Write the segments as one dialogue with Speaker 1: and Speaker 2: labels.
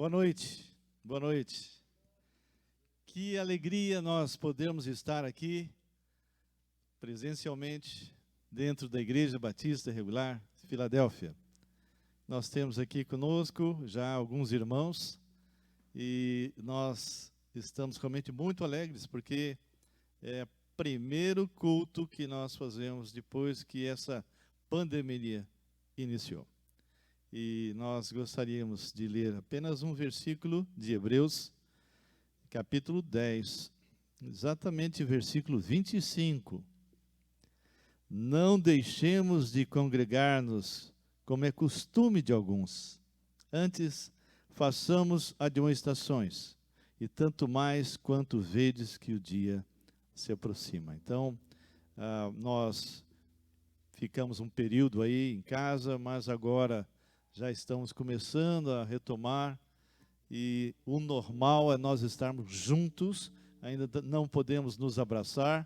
Speaker 1: Boa noite, boa noite. Que alegria nós podemos estar aqui presencialmente dentro da Igreja Batista Regular Filadélfia. Nós temos aqui conosco já alguns irmãos e nós estamos realmente muito alegres porque é o primeiro culto que nós fazemos depois que essa pandemia iniciou. E nós gostaríamos de ler apenas um versículo de Hebreus, capítulo 10, exatamente versículo 25. Não deixemos de congregar-nos, como é costume de alguns. Antes, façamos admoestações, e tanto mais quanto vedes que o dia se aproxima. Então, nós ficamos um período aí em casa, mas agora já estamos começando a retomar, e o normal é nós estarmos juntos. Ainda não podemos nos abraçar,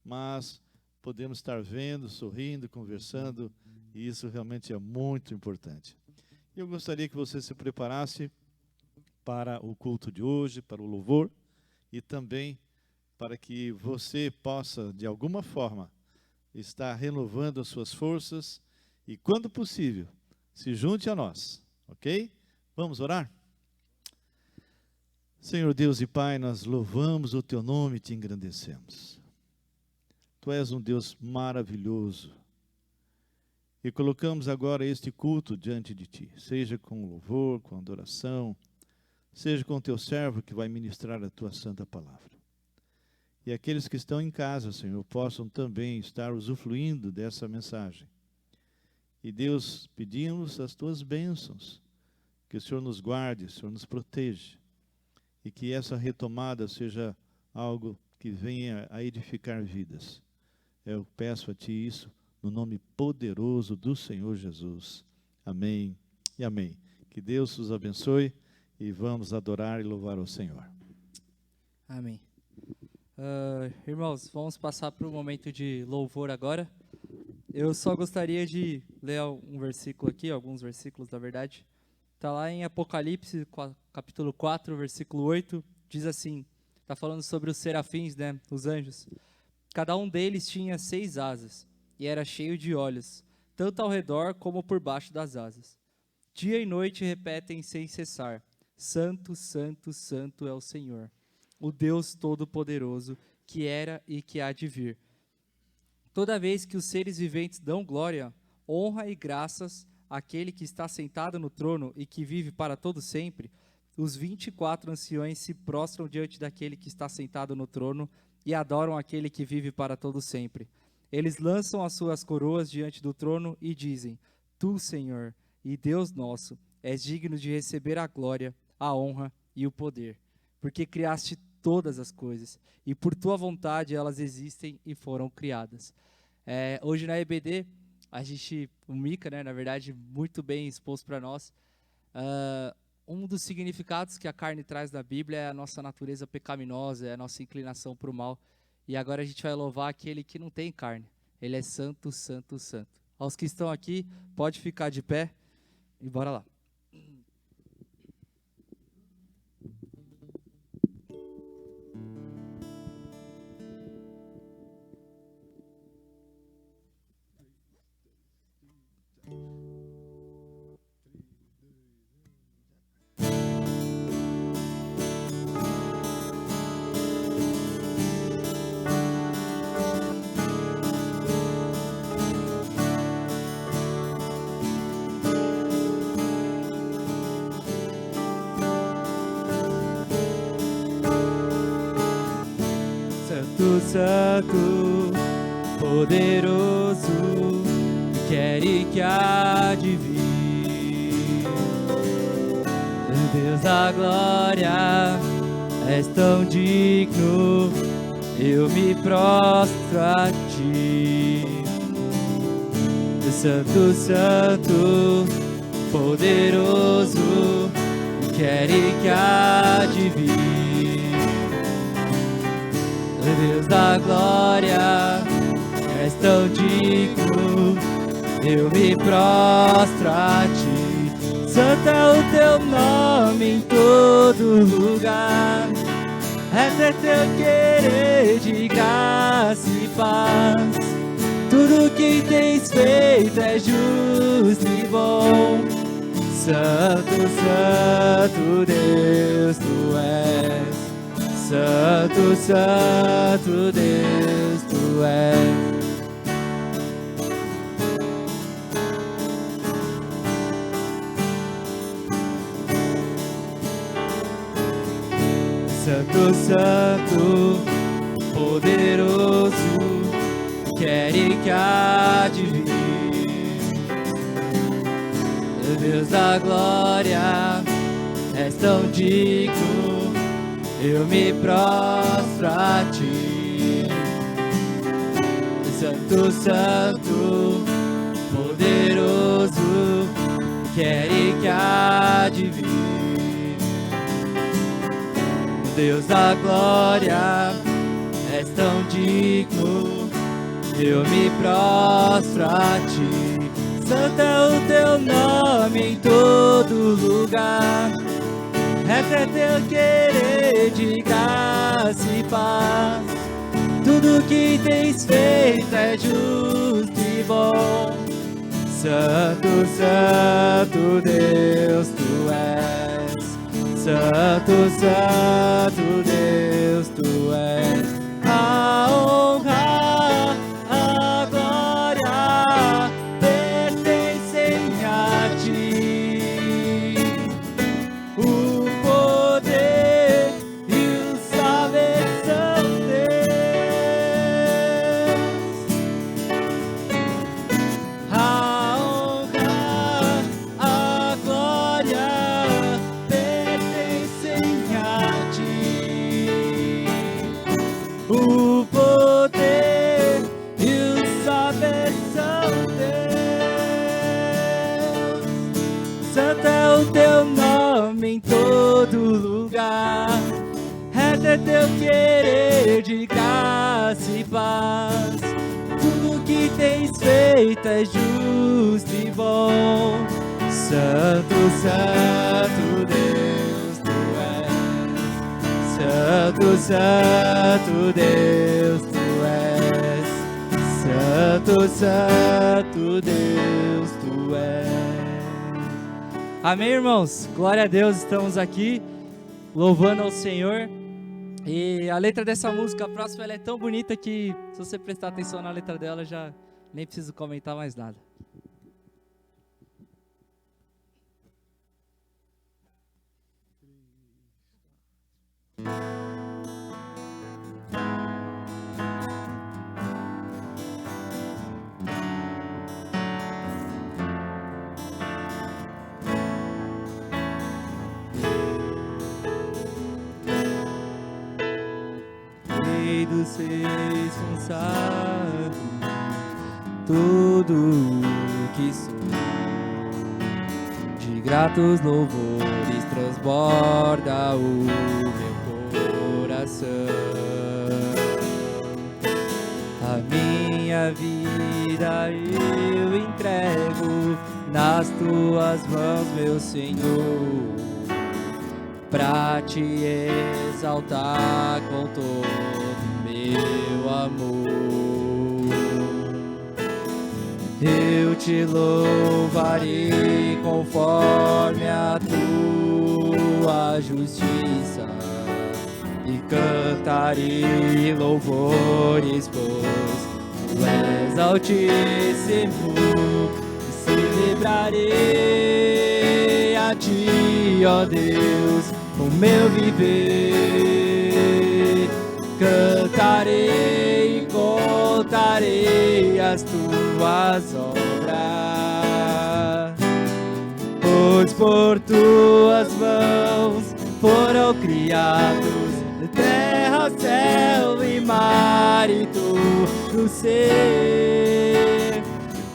Speaker 1: mas podemos estar vendo, sorrindo, conversando, e isso realmente é muito importante. Eu gostaria que você se preparasse para o culto de hoje, para o louvor, e também para que você possa, de alguma forma, estar renovando as suas forças, e quando possível, se junte a nós, ok? Vamos orar? Senhor Deus e Pai, nós louvamos o Teu nome e Te engrandecemos. Tu és um Deus maravilhoso. E colocamos agora este culto diante de Ti, seja com louvor, com adoração, seja com o Teu servo que vai ministrar a Tua santa palavra. E aqueles que estão em casa, Senhor, possam também estar usufruindo dessa mensagem. E Deus, pedimos as Tuas bênçãos, que o Senhor nos guarde, o Senhor nos proteja, e que essa retomada seja algo que venha a edificar vidas. Eu peço a Ti isso, no nome poderoso do Senhor Jesus. Amém e amém. Que Deus os abençoe, e vamos adorar e louvar ao Senhor.
Speaker 2: Amém. Irmãos, vamos passar para um momento de louvor agora. Eu só gostaria de ler um versículo aqui, alguns versículos, na verdade. Está lá em Apocalipse, capítulo 4, versículo 8, diz assim, está falando sobre os serafins, né, os anjos. Cada um deles tinha 6 asas, e era cheio de olhos, tanto ao redor como por baixo das asas. Dia e noite repetem sem cessar, Santo, Santo, Santo é o Senhor, o Deus Todo-Poderoso, que era e que há de vir. Toda vez que os seres viventes dão glória, honra e graças àquele que está sentado no trono e que vive para todo sempre, os 24 anciões se prostram diante daquele que está sentado no trono e adoram aquele que vive para todo sempre. Eles lançam as suas coroas diante do trono e dizem: Tu, Senhor, e Deus nosso, és digno de receber a glória, a honra e o poder, porque criaste todas as coisas, e por tua vontade elas existem e foram criadas. Hoje na EBD, o Mica, né, na verdade, muito bem exposto para nós, um dos significados que a carne traz na Bíblia é a nossa natureza pecaminosa, é a nossa inclinação para o mal, e agora a gente vai louvar aquele que não tem carne, ele é santo, santo, santo. Aos que estão aqui, pode ficar de pé, e bora lá. Santo, poderoso, quer e que há de vir. Deus da glória, és tão digno, eu me prostro a Ti. Santo, Santo, poderoso, quer e que há de vir. Deus da glória, és tão digno, eu me prostro a Ti. Santo é o teu nome em todo lugar. Reto é teu querer de graça e paz. Tudo que tens feito é justo e bom. Santo, Santo Deus, tu és. Santo, Santo Deus, tu és. Santo, Santo, poderoso, quer e que há de vir. Deus da glória, és tão digno, eu me prostro a ti. Santo, Santo, poderoso, quer e que há de vir. Deus da glória, és tão digno, eu me prostro a ti. Santo é o teu nome em todo lugar. Reto é teu querer de graça e paz. Tudo que tens feito é justo e bom. Santo, Santo Deus, tu és. Santo, Santo Deus, tu és. A honra, a glória pertencem a ti. O poder e o saber são teus. A honra, a glória o poder e o saber são teus. Santo é o teu nome em todo lugar. Reto é teu querer de graça e paz. Tudo que tens feito é justo e bom. Santo, Santo Deus, tu és. Santo, Santo Deus, tu és. Santo, Santo Deus, tu és. Amém, irmãos? Glória a Deus, estamos aqui louvando ao Senhor. E a letra dessa música, a próxima, ela é tão bonita que, se você prestar atenção na letra dela, já nem preciso comentar mais nada. Rei dos seis consagrados, tudo o que sou, de gratos louvores transborda o meu coração. A minha vida eu entrego nas tuas mãos, meu Senhor, pra te exaltar com todo meu amor. Eu te louvarei conforme a tua justiça e cantarei louvores, pois tu és altíssimo. Celebrarei a ti, ó Deus, o meu viver. Cantarei e contarei as tuas obras, pois por tuas mãos foram criados terra, céu e mar e todo ser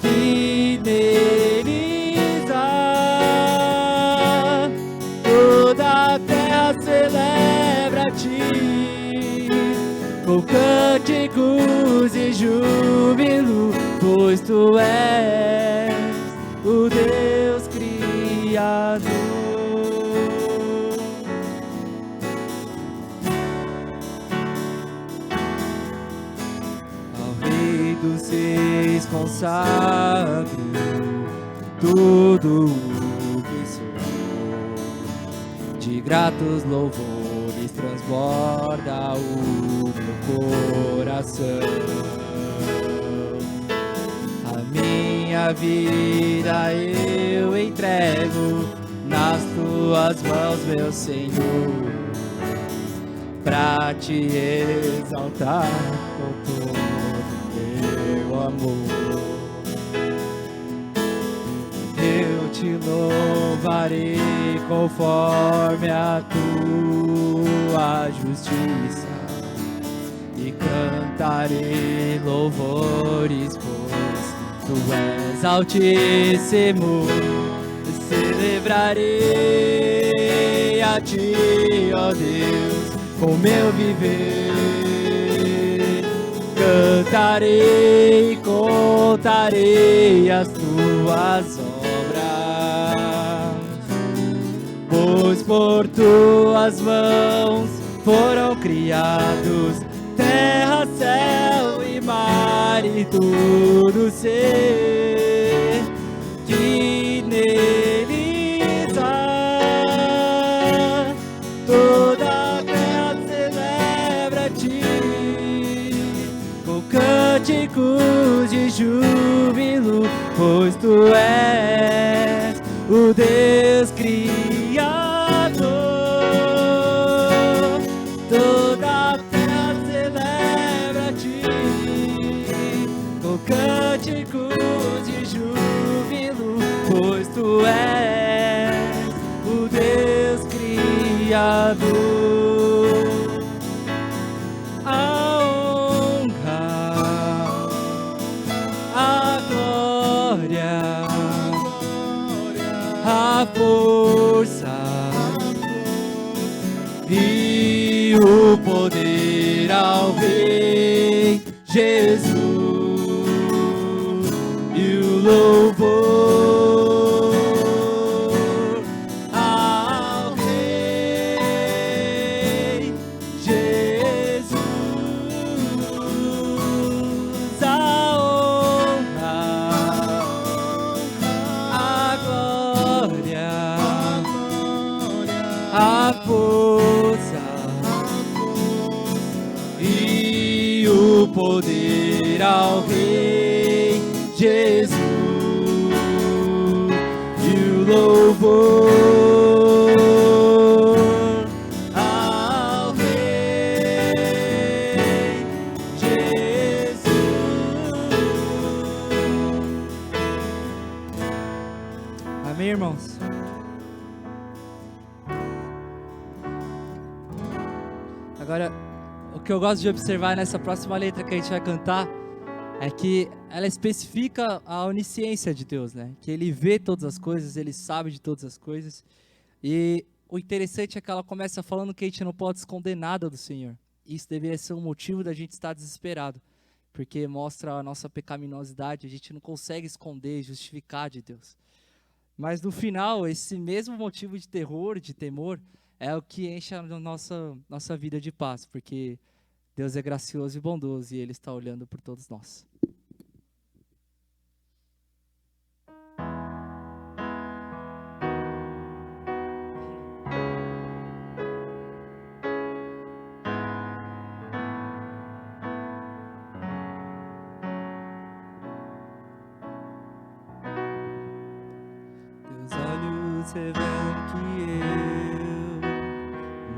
Speaker 2: que neles há. Toda a terra celebra a ti com cânticos e júbilo, pois tu és o Deus Criador. sabe tudo o que sou. De gratos louvores transborda o meu coração. A minha vida eu entrego nas tuas mãos, meu Senhor, pra te exaltar com todo meu amor. Eu te louvarei conforme a tua justiça e cantarei louvores, pois tu és altíssimo. Celebrarei a ti, ó Deus, com meu viver. Cantarei e contarei as tuas obras, pois por tuas mãos foram criados terra, céu e mar e tudo ser que neles há. Toda a terra celebra a ti com cânticos de júbilo, pois tu és o Deus Criador. Toda a terra celebra a ti com cânticos de júbilo, pois tu és o Deus Criador. A honra, a glória, a força e o poder ao Rei Jesus, e o louvor ao Rei Jesus. A honra, a glória, a força e o poder ao Rei Jesus, e o louvor ao Rei Jesus. Amém, irmãos? Agora, o que eu gosto de observar nessa próxima letra que a gente vai cantar é que ela especifica a onisciência de Deus, né? Que Ele vê todas as coisas, Ele sabe de todas as coisas. E o interessante é que ela começa falando que a gente não pode esconder nada do Senhor. Isso deveria ser um motivo da gente estar desesperado, porque mostra a nossa pecaminosidade, a gente não consegue esconder, justificar de Deus. Mas no final, esse mesmo motivo de terror, de temor, é o que enche a nossa vida de paz, porque Deus é gracioso e bondoso e Ele está olhando por todos nós. Teus olhos revelam que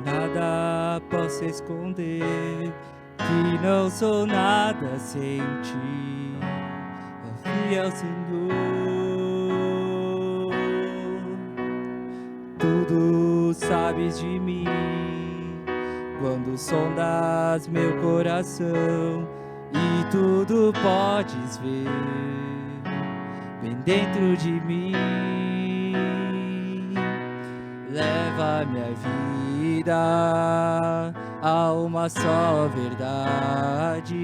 Speaker 2: eu nada posso esconder, que não sou nada sem ti, ó fiel Senhor. Tudo sabes de mim, quando sondas meu coração, e tudo podes ver bem dentro de mim. Leva minha vida a uma só verdade.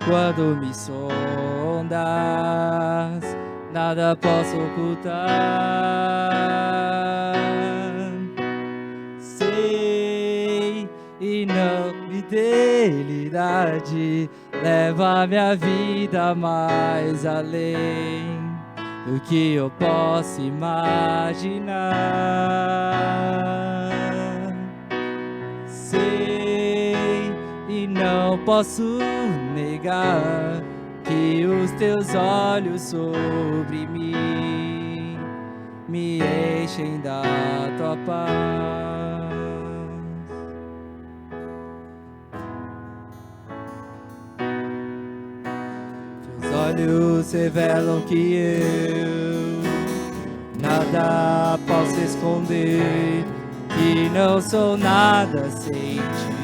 Speaker 2: Quando me sondas, nada posso ocultar. Sei e não me dê idade leva minha vida mais além do que eu posso imaginar. Sei e não posso negar que os teus olhos sobre mim me enchem da tua paz. Teus olhos revelam que eu nada posso esconder, que não sou nada sem ti.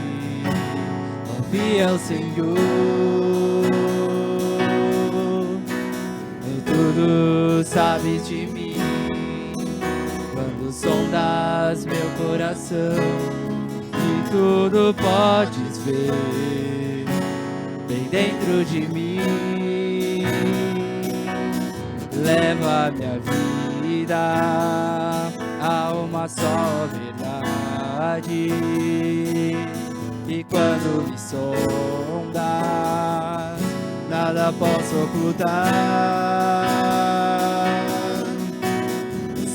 Speaker 2: Confia ao Senhor, tudo sabes de mim. Quando sondas meu coração, e tudo podes ver bem dentro de mim. Leva minha vida a uma só verdade, e quando me sondas, nada posso ocultar.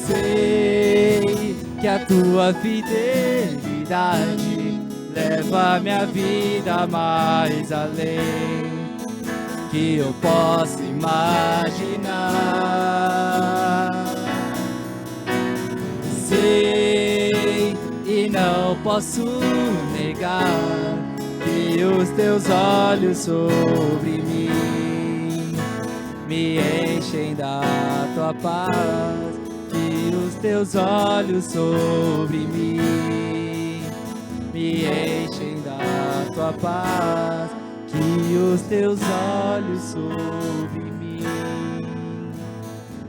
Speaker 2: Sei que a tua fidelidade leva minha vida mais além que eu possa imaginar. Sei e não posso negar que os teus olhos sobre mim me enchem da tua paz. Que os teus olhos sobre mim me enchem da tua paz. Que os teus olhos sobre mim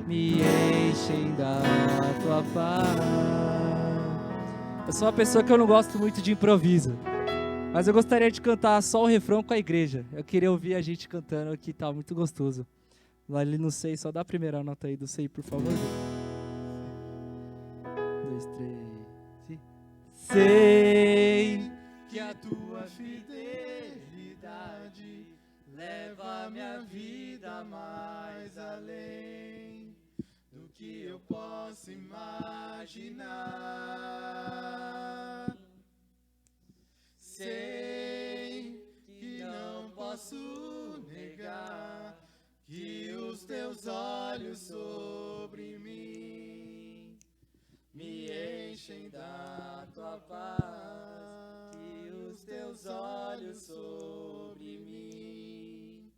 Speaker 2: me enchem da tua paz. Eu sou uma pessoa que eu não gosto muito de improviso, mas eu gostaria de cantar só o refrão com a igreja. Eu queria ouvir a gente cantando aqui, tá muito gostoso. Lá ali no sei, só dá a primeira nota aí do sei, por favor. 1, 2, 3. Sei que a tua fidelidade leva minha vida mais além do que eu posso imaginar. Sei que não posso negar que os teus olhos sobre mim me enchem da tua paz. Que os teus olhos sobre mim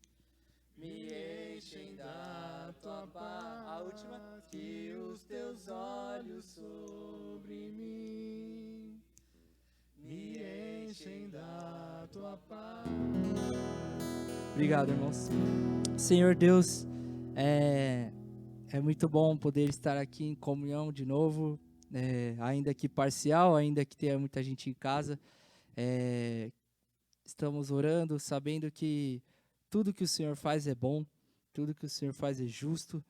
Speaker 2: me enchem da tua paz. A última. Que os teus olhos sobre mim me enchem da tua paz. Obrigado, irmãos. Senhor Deus, é muito bom poder estar aqui em comunhão de novo, ainda que parcial, ainda que tenha muita gente em casa. Estamos orando, sabendo que tudo que o Senhor faz é bom, tudo que o Senhor faz é justo,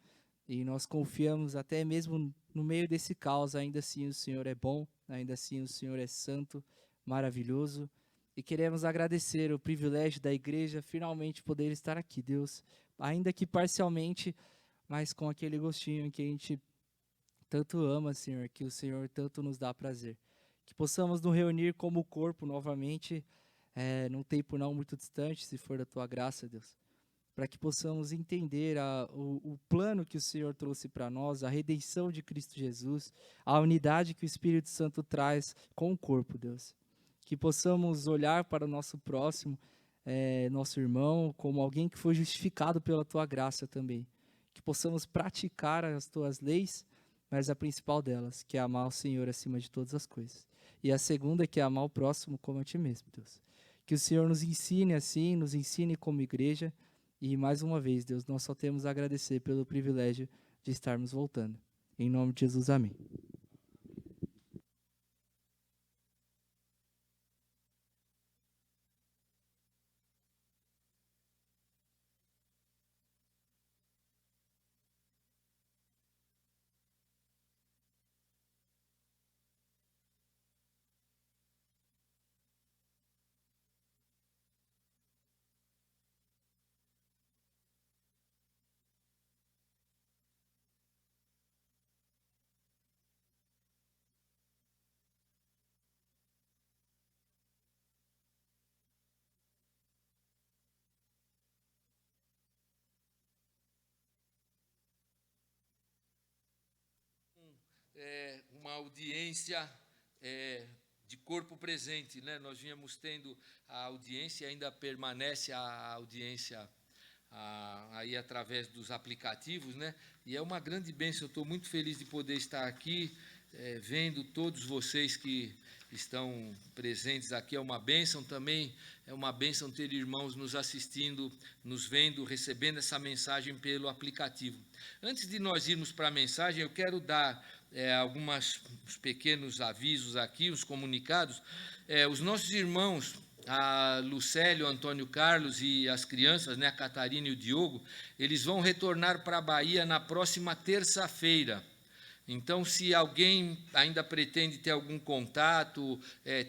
Speaker 2: e nós confiamos até mesmo no meio desse caos, ainda assim o Senhor é bom, ainda assim o Senhor é santo, maravilhoso, e queremos agradecer o privilégio da igreja finalmente poder estar aqui, Deus, ainda que parcialmente, mas com aquele gostinho que a gente tanto ama, Senhor, que o Senhor tanto nos dá prazer. Que possamos nos reunir como corpo novamente, num tempo não muito distante, se for da Tua graça, Deus. Para que possamos entender o plano que o Senhor trouxe para nós, a redenção de Cristo Jesus, a unidade que o Espírito Santo traz com o corpo, Deus. Que possamos olhar para o nosso próximo, nosso irmão, como alguém que foi justificado pela Tua graça também. Que possamos praticar as Tuas leis, mas a principal delas, que é amar o Senhor acima de todas as coisas. E a segunda, que é amar o próximo como a Ti mesmo, Deus. Que o Senhor nos ensine assim, nos ensine como igreja. E mais uma vez, Deus, nós só temos a agradecer pelo privilégio de estarmos voltando. Em nome de Jesus, amém.
Speaker 3: uma audiência de corpo presente, né? Nós vínhamos tendo a audiência, ainda permanece a audiência aí através dos aplicativos, né? E é uma grande bênção. Eu estou muito feliz de poder estar aqui, vendo todos vocês que estão presentes aqui. É uma bênção também, é uma bênção ter irmãos nos assistindo, nos vendo, recebendo essa mensagem pelo aplicativo. Antes de nós irmos para a mensagem, eu quero dar alguns pequenos avisos aqui, os comunicados. Os nossos irmãos, a Lucélio, Antônio Carlos e as crianças, né, a Catarina e o Diogo, eles vão retornar para a Bahia na próxima terça-feira. Então, se alguém ainda pretende ter algum contato,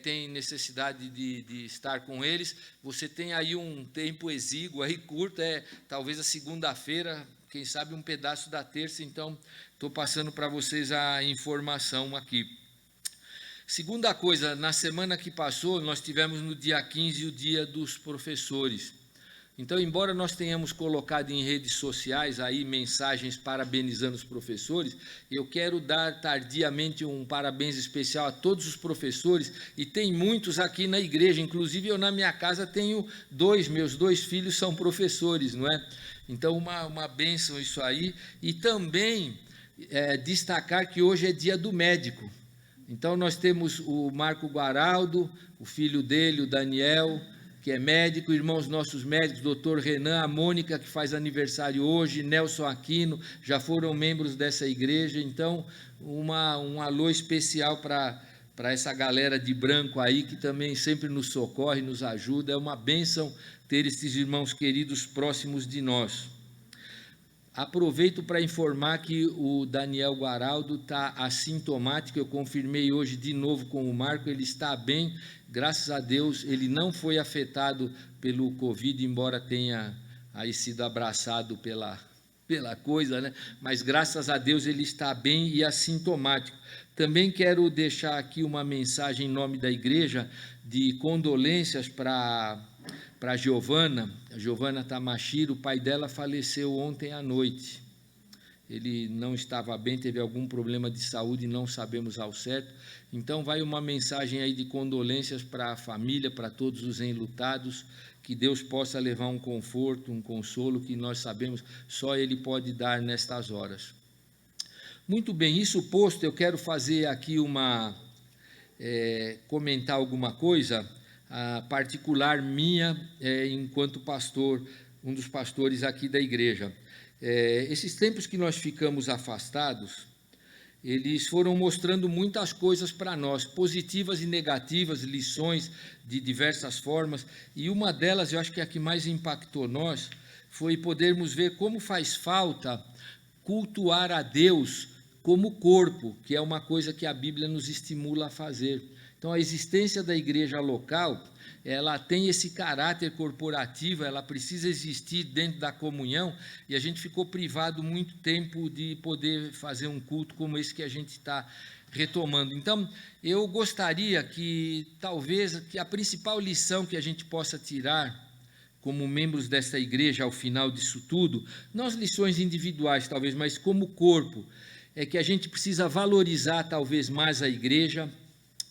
Speaker 3: tem necessidade de estar com eles, você tem aí um tempo exíguo, aí curto, talvez a segunda-feira, quem sabe um pedaço da terça. Então, estou passando para vocês a informação aqui. Segunda coisa, na semana que passou, nós tivemos no dia 15 o Dia dos Professores. Então, embora nós tenhamos colocado em redes sociais aí mensagens parabenizando os professores, eu quero dar tardiamente um parabéns especial a todos os professores, e tem muitos aqui na igreja, inclusive eu na minha casa tenho meus dois filhos são professores, não é? Então, uma bênção isso aí. E também destacar que hoje é dia do médico. Então, nós temos o Marco Guaraldo, o filho dele, o Daniel, que é médico, irmãos nossos médicos, doutor Renan, a Mônica, que faz aniversário hoje, Nelson Aquino, já foram membros dessa igreja. Então, um alô especial para essa galera de branco aí, que também sempre nos socorre, nos ajuda. É uma bênção ter esses irmãos queridos próximos de nós. Aproveito para informar que o Daniel Guaraldo está assintomático. Eu confirmei hoje de novo com o Marco, ele está bem, graças a Deus. Ele não foi afetado pelo Covid, embora tenha aí sido abraçado pela coisa, né? Mas graças a Deus ele está bem e assintomático. Também quero deixar aqui uma mensagem em nome da igreja de condolências para a Giovana Tamashiro. O pai dela faleceu ontem à noite. Ele não estava bem, teve algum problema de saúde, não sabemos ao certo. Então, vai uma mensagem aí de condolências para a família, para todos os enlutados, que Deus possa levar um conforto, um consolo, que nós sabemos só Ele pode dar nestas horas. Muito bem, isso posto, eu quero fazer aqui comentar alguma coisa particular minha, enquanto pastor, um dos pastores aqui da igreja. Esses tempos que nós ficamos afastados, eles foram mostrando muitas coisas para nós, positivas e negativas, lições de diversas formas, e uma delas, eu acho que é a que mais impactou nós, foi podermos ver como faz falta cultuar a Deus como corpo, que é uma coisa que a Bíblia nos estimula a fazer. Então, a existência da igreja local, ela tem esse caráter corporativo, ela precisa existir dentro da comunhão, e a gente ficou privado muito tempo de poder fazer um culto como esse que a gente está retomando. Então, eu gostaria que, talvez, que a principal lição que a gente possa tirar como membros desta igreja ao final disso tudo, não as lições individuais, talvez, mas como corpo, é que a gente precisa valorizar, talvez, mais a igreja.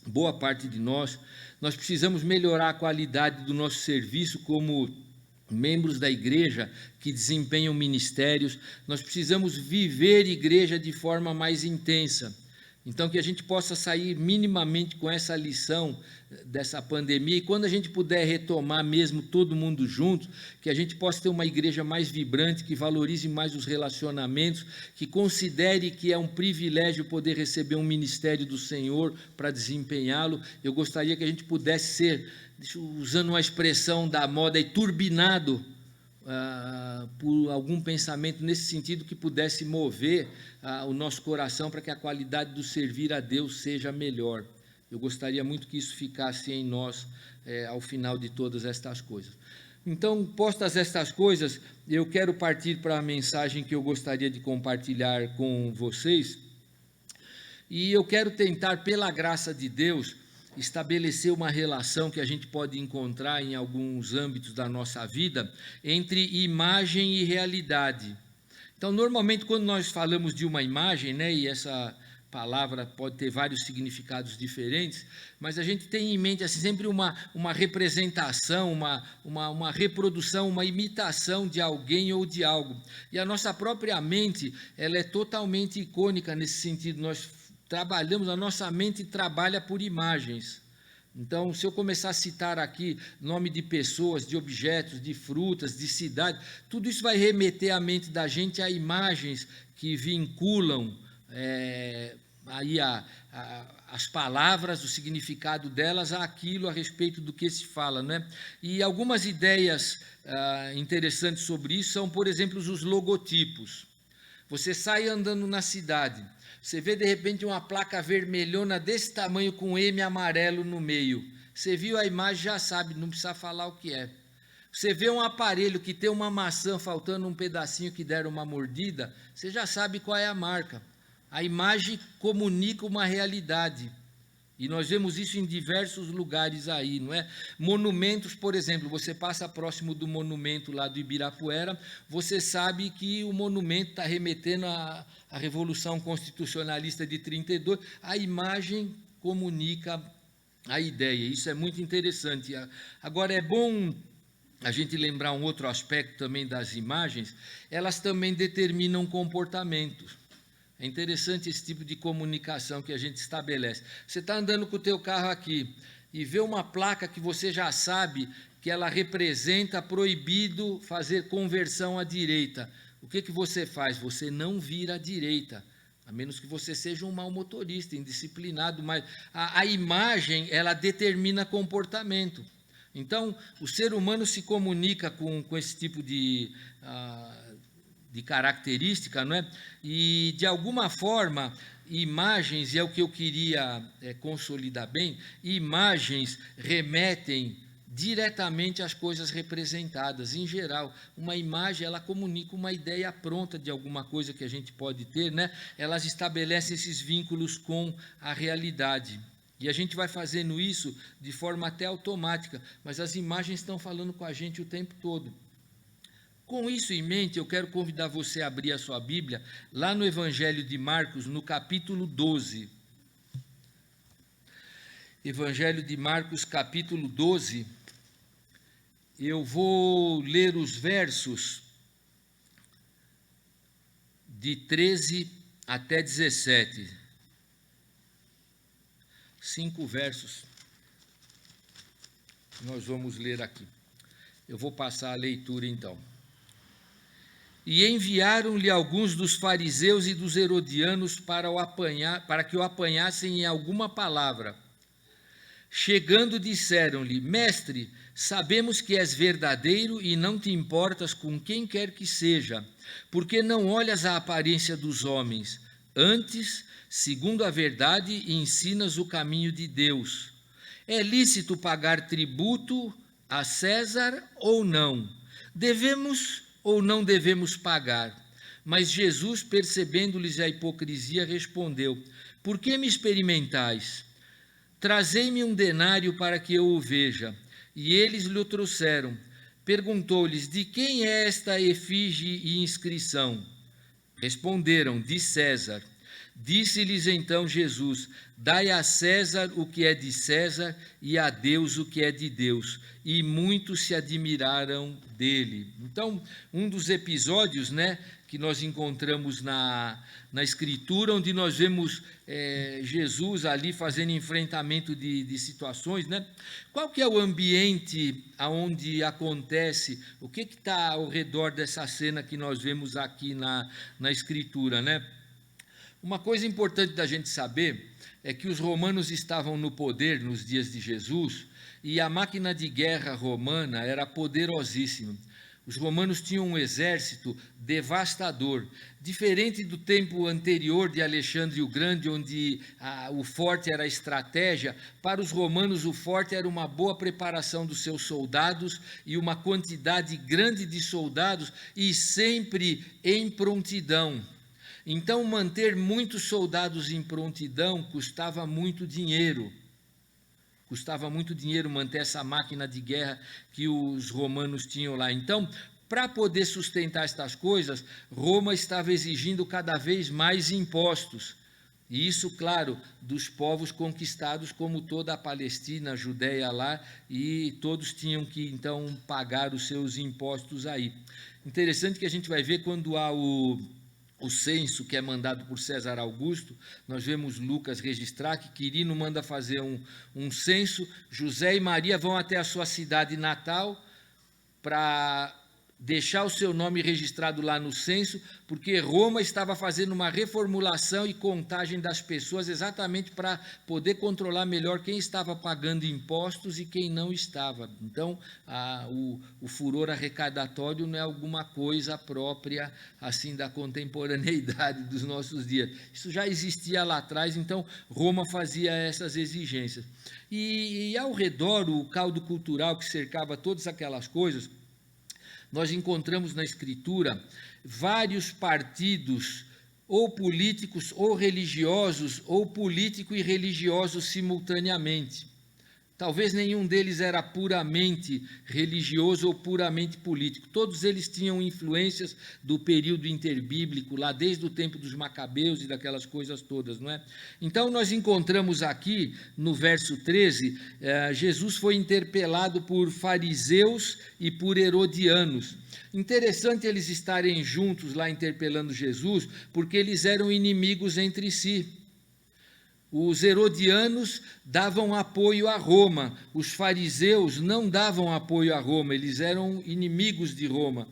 Speaker 3: Boa parte de nós precisamos melhorar a qualidade do nosso serviço como membros da igreja que desempenham ministérios. Nós precisamos viver igreja de forma mais intensa. Então, que a gente possa sair minimamente com essa lição dessa pandemia, e quando a gente puder retomar mesmo todo mundo junto, que a gente possa ter uma igreja mais vibrante, que valorize mais os relacionamentos, que considere que é um privilégio poder receber um ministério do Senhor para desempenhá-lo. Eu gostaria que a gente pudesse ser, usando uma expressão da moda, turbinado por algum pensamento nesse sentido, que pudesse mover o nosso coração para que a qualidade do servir a Deus seja melhor. Eu gostaria muito que isso ficasse em nós ao final de todas estas coisas. Então, postas estas coisas, eu quero partir para a mensagem que eu gostaria de compartilhar com vocês, e eu quero tentar, pela graça de Deus, estabelecer uma relação que a gente pode encontrar em alguns âmbitos da nossa vida entre imagem e realidade. Então, normalmente, quando nós falamos de uma imagem, né, e essa palavra pode ter vários significados diferentes, mas a gente tem em mente assim, sempre uma representação, uma reprodução, uma imitação de alguém ou de algo. E a nossa própria mente, ela é totalmente icônica nesse sentido. Nós trabalhamos, a nossa mente trabalha por imagens. Então, se eu começar a citar aqui nome de pessoas, de objetos, de frutas, de cidade, tudo isso vai remeter a mente da gente a imagens que vinculam aí as palavras, o significado delas, àquilo a respeito do que se fala, né? E algumas ideias interessantes sobre isso são, por exemplo, os logotipos. Você sai andando na cidade, você vê de repente uma placa vermelhona desse tamanho com M amarelo no meio. Você viu a imagem, já sabe, não precisa falar o que é. Você vê um aparelho que tem uma maçã faltando um pedacinho que deram uma mordida, você já sabe qual é a marca. A imagem comunica uma realidade. E nós vemos isso em diversos lugares aí, não é? Monumentos, por exemplo, você passa próximo do monumento lá do Ibirapuera, você sabe que o monumento está remetendo à Revolução Constitucionalista de 32, a imagem comunica a ideia, isso é muito interessante. Agora, é bom a gente lembrar um outro aspecto também das imagens, elas também determinam comportamentos. É interessante esse tipo de comunicação que a gente estabelece. Você está andando com o teu carro aqui e vê uma placa que você já sabe que ela representa proibido fazer conversão à direita. O que você faz? Você não vira à direita, a menos que você seja um mau motorista, indisciplinado, mas a imagem, ela determina comportamento. Então, o ser humano se comunica com esse tipo de característica, não é? E, de alguma forma, imagens, e é o que eu queria consolidar bem, imagens remetem diretamente às coisas representadas. Em geral, uma imagem, ela comunica uma ideia pronta de alguma coisa que a gente pode ter, né? Elas estabelecem esses vínculos com a realidade. E a gente vai fazendo isso de forma até automática, mas as imagens estão falando com a gente o tempo todo. Com isso em mente, eu quero convidar você a abrir a sua Bíblia, lá no Evangelho de Marcos, no capítulo 12. Evangelho de Marcos, capítulo 12. Eu vou ler os versos de 13 até 17. 5 versos nós vamos ler aqui. Eu vou passar a leitura, então. E enviaram-lhe alguns dos fariseus e dos herodianos para que o apanhassem em alguma palavra. Chegando, disseram-lhe: Mestre, sabemos que és verdadeiro e não te importas com quem quer que seja, porque não olhas a aparência dos homens. Antes, segundo a verdade, ensinas o caminho de Deus. É lícito pagar tributo a César ou não? Devemos ou não devemos pagar? Mas Jesus, percebendo-lhes a hipocrisia, respondeu: Por que me experimentais? Trazei-me um denário para que eu o veja. E eles lhe o trouxeram. Perguntou-lhes: De quem é esta efígie e inscrição? Responderam: De César. Disse-lhes então Jesus: Dai a César o que é de César e a Deus o que é de Deus. E muitos se admiraram dele. Então, um dos episódios, né, que nós encontramos na Escritura, onde nós vemos Jesus ali fazendo enfrentamento de situações, né? Qual que é o ambiente onde acontece, o que está ao redor dessa cena que nós vemos aqui na Escritura, né? Uma coisa importante da gente saber é que os romanos estavam no poder nos dias de Jesus e a máquina de guerra romana era poderosíssima. Os romanos tinham um exército devastador, diferente do tempo anterior de Alexandre o Grande, onde o forte era a estratégia. Para os romanos, o forte era uma boa preparação dos seus soldados e uma quantidade grande de soldados e sempre em prontidão. Então, manter muitos soldados em prontidão custava muito dinheiro. Custava muito dinheiro manter essa máquina de guerra que os romanos tinham lá. Então, para poder sustentar estas coisas, Roma estava exigindo cada vez mais impostos. E isso, claro, dos povos conquistados, como toda a Palestina, a Judéia lá, e todos tinham que, então, pagar os seus impostos aí. Interessante que a gente vai ver quando há o censo que é mandado por César Augusto, nós vemos Lucas registrar que Quirino manda fazer um censo, José e Maria vão até a sua cidade natal para deixar o seu nome registrado lá no censo, porque Roma estava fazendo uma reformulação e contagem das pessoas exatamente para poder controlar melhor quem estava pagando impostos e quem não estava. Então, o furor arrecadatório não é alguma coisa própria assim da contemporaneidade dos nossos dias. Isso já existia lá atrás, então Roma fazia essas exigências. E ao redor, o caldo cultural que cercava todas aquelas coisas, nós encontramos na Escritura vários partidos, ou políticos, ou religiosos, ou político e religioso simultaneamente. Talvez nenhum deles era puramente religioso ou puramente político. Todos eles tinham influências do período interbíblico, lá desde o tempo dos Macabeus e daquelas coisas todas, não é? Então, nós encontramos aqui, no verso 13, Jesus foi interpelado por fariseus e por herodianos. Interessante eles estarem juntos lá interpelando Jesus, porque eles eram inimigos entre si. Os herodianos davam apoio a Roma, os fariseus não davam apoio a Roma, eles eram inimigos de Roma.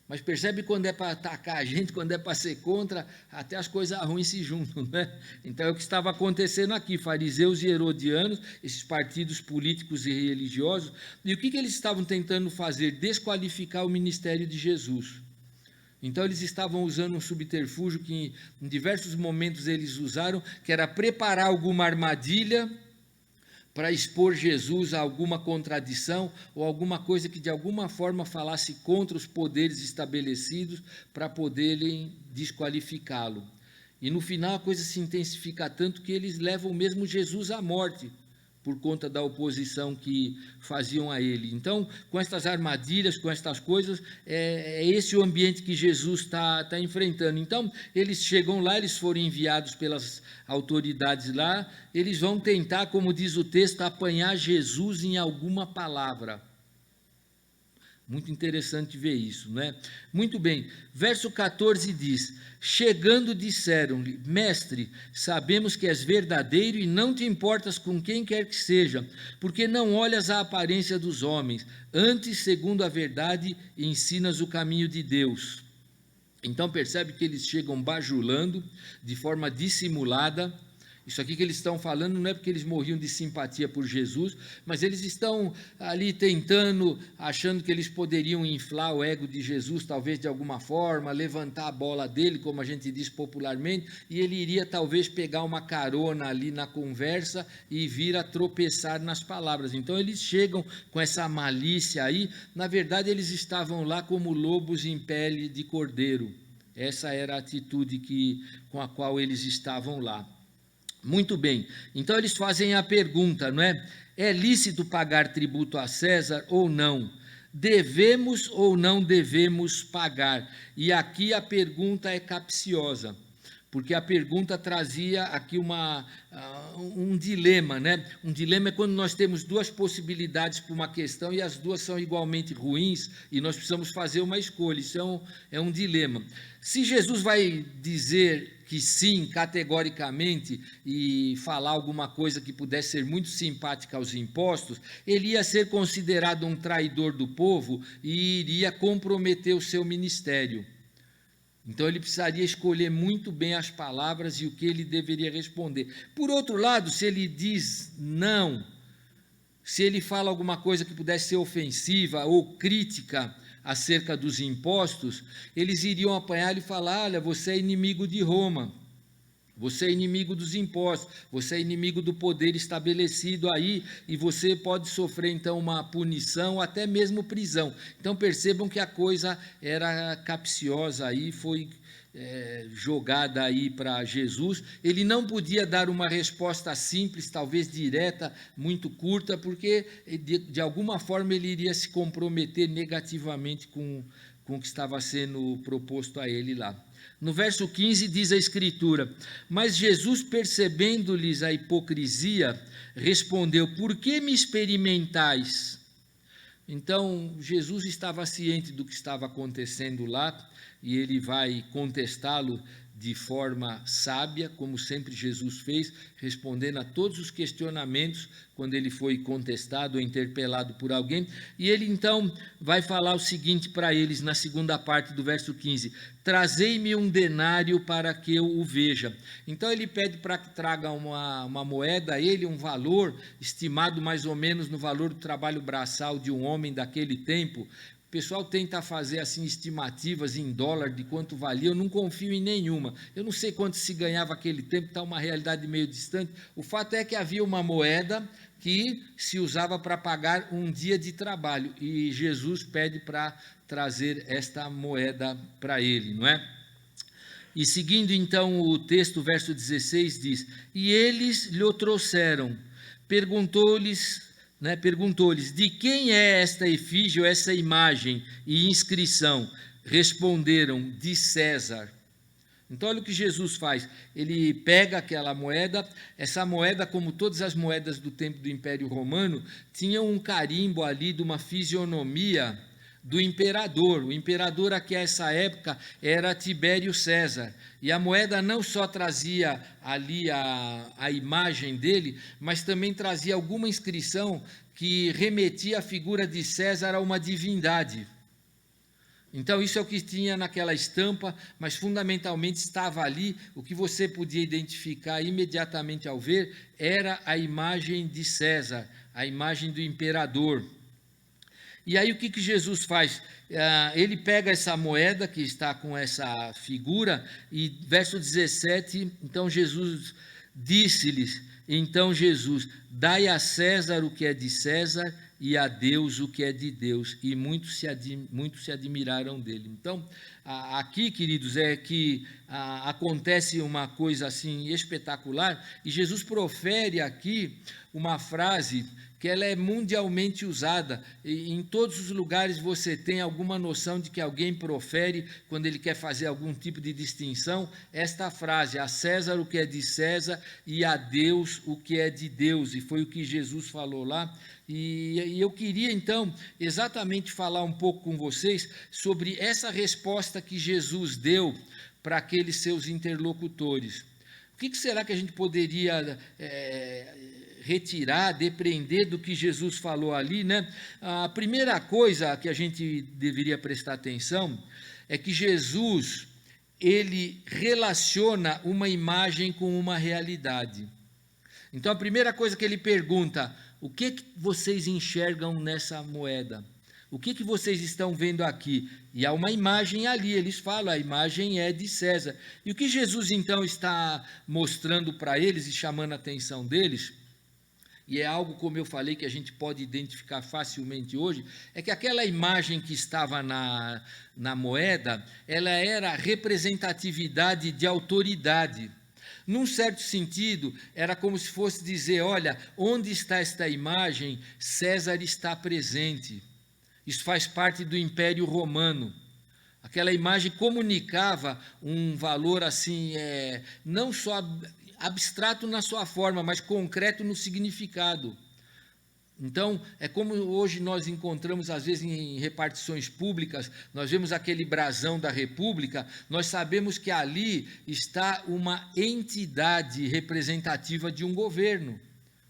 Speaker 3: Mas percebe quando é para atacar a gente, quando é para ser contra, até as coisas ruins se juntam, né? Então é o que estava acontecendo aqui, fariseus e herodianos, esses partidos políticos e religiosos, e o que eles estavam tentando fazer? Desqualificar o ministério de Jesus. Então, eles estavam usando um subterfúgio que em diversos momentos eles usaram, que era preparar alguma armadilha para expor Jesus a alguma contradição ou alguma coisa que de alguma forma falasse contra os poderes estabelecidos para poderem desqualificá-lo. E no final a coisa se intensifica tanto que eles levam mesmo Jesus à morte, por conta da oposição que faziam a ele. Então, com estas armadilhas, com estas coisas, é esse o ambiente que Jesus está enfrentando. Então, eles chegam lá, eles foram enviados pelas autoridades lá, eles vão tentar, como diz o texto, apanhar Jesus em alguma palavra. Muito interessante ver isso, não é? Muito bem, verso 14 diz: chegando disseram-lhe, mestre, sabemos que és verdadeiro e não te importas com quem quer que seja, porque não olhas a aparência dos homens, antes, segundo a verdade, ensinas o caminho de Deus. Então percebe que eles chegam bajulando, de forma dissimulada. Isso aqui que eles estão falando não é porque eles morriam de simpatia por Jesus, mas eles estão ali tentando, achando que eles poderiam inflar o ego de Jesus, talvez de alguma forma, levantar a bola dele, como a gente diz popularmente, e ele iria talvez pegar uma carona ali na conversa e vir a tropeçar nas palavras. Então eles chegam com essa malícia aí, na verdade eles estavam lá como lobos em pele de cordeiro. Essa era a atitude com a qual eles estavam lá. Muito bem, então eles fazem a pergunta, não é? É lícito pagar tributo a César ou não? Devemos ou não devemos pagar? E aqui a pergunta é capciosa, porque a pergunta trazia aqui um dilema, né? Um dilema é quando nós temos duas possibilidades para uma questão e as duas são igualmente ruins e nós precisamos fazer uma escolha. Isso é um dilema. Se Jesus vai dizer que sim, categoricamente, e falar alguma coisa que pudesse ser muito simpática aos impostos, ele ia ser considerado um traidor do povo e iria comprometer o seu ministério. Então, ele precisaria escolher muito bem as palavras e o que ele deveria responder. Por outro lado, se ele diz não, se ele fala alguma coisa que pudesse ser ofensiva ou crítica acerca dos impostos, eles iriam apanhar e falar: olha, você é inimigo de Roma, você é inimigo dos impostos, você é inimigo do poder estabelecido aí, e você pode sofrer, então, uma punição, até mesmo prisão. Então, percebam que a coisa era capciosa aí, foi jogada aí para Jesus. Ele não podia dar uma resposta simples, talvez direta, muito curta, porque de alguma forma ele iria se comprometer negativamente com com o que estava sendo proposto a ele lá. No verso 15 diz a Escritura: mas Jesus, percebendo-lhes a hipocrisia, respondeu: por que me experimentais? Então, Jesus estava ciente do que estava acontecendo lá, e ele vai contestá-lo de forma sábia, como sempre Jesus fez, respondendo a todos os questionamentos quando ele foi contestado ou interpelado por alguém. E ele então vai falar o seguinte para eles na segunda parte do verso 15: trazei-me um denário para que eu o veja. Então ele pede para que traga uma moeda a ele, um valor estimado mais ou menos no valor do trabalho braçal de um homem daquele tempo. O pessoal tenta fazer assim estimativas em dólar de quanto valia, eu não confio em nenhuma. Eu não sei quanto se ganhava aquele tempo, está uma realidade meio distante. O fato é que havia uma moeda que se usava para pagar um dia de trabalho, e Jesus pede para trazer esta moeda para ele, não é? E seguindo então o texto, verso 16 diz: e eles lhe o trouxeram, perguntou-lhes, de quem é esta efígie ou essa imagem e inscrição? Responderam: de César. Então olha o que Jesus faz, ele pega aquela moeda, essa moeda, como todas as moedas do tempo do Império Romano, tinha um carimbo ali de uma fisionomia do imperador. O imperador aqui a essa época era Tibério César, e a moeda não só trazia ali a imagem dele, mas também trazia alguma inscrição que remetia a figura de César a uma divindade. Então isso é o que tinha naquela estampa, mas fundamentalmente estava ali, o que você podia identificar imediatamente ao ver, era a imagem de César, a imagem do imperador. E aí o que Jesus faz? Ele pega essa moeda que está com essa figura, e verso 17, então Jesus disse-lhes, dai a César o que é de César, e a Deus o que é de Deus. E muitos se admiraram dele. Então, aqui, queridos, é que acontece uma coisa assim espetacular, e Jesus profere aqui uma frase que ela é mundialmente usada. Em todos os lugares você tem alguma noção de que alguém profere, quando ele quer fazer algum tipo de distinção, esta frase: a César o que é de César e a Deus o que é de Deus. E foi o que Jesus falou lá. E eu queria, então, exatamente falar um pouco com vocês sobre essa resposta que Jesus deu para aqueles seus interlocutores. O que será que a gente poderia retirar, depreender do que Jesus falou ali, né? A primeira coisa que a gente deveria prestar atenção é que Jesus, ele relaciona uma imagem com uma realidade. Então, a primeira coisa que ele pergunta: o que vocês enxergam nessa moeda? O que vocês estão vendo aqui? E há uma imagem ali, eles falam, a imagem é de César. E o que Jesus então está mostrando para eles e chamando a atenção deles, e é algo, como eu falei, que a gente pode identificar facilmente hoje, é que aquela imagem que estava na moeda, ela era representatividade de autoridade. Num certo sentido, era como se fosse dizer: olha, onde está esta imagem? César está presente. Isso faz parte do Império Romano. Aquela imagem comunicava um valor assim, não só abstrato na sua forma, mas concreto no significado. Então, é como hoje nós encontramos, às vezes, em repartições públicas, nós vemos aquele brasão da República, nós sabemos que ali está uma entidade representativa de um governo.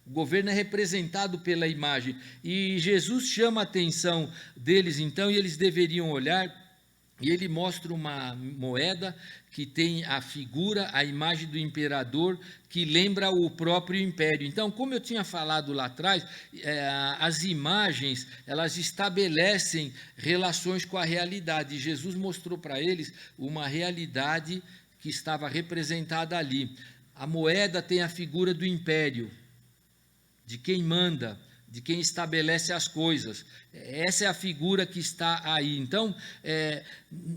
Speaker 3: O governo é representado pela imagem. E Jesus chama a atenção deles, então, e eles deveriam olhar, e ele mostra uma moeda que tem a figura, a imagem do imperador, que lembra o próprio império. Então, como eu tinha falado lá atrás, as imagens, elas estabelecem relações com a realidade. E Jesus mostrou para eles uma realidade que estava representada ali. A moeda tem a figura do império, de quem manda, de quem estabelece as coisas. Essa é a figura que está aí. Então,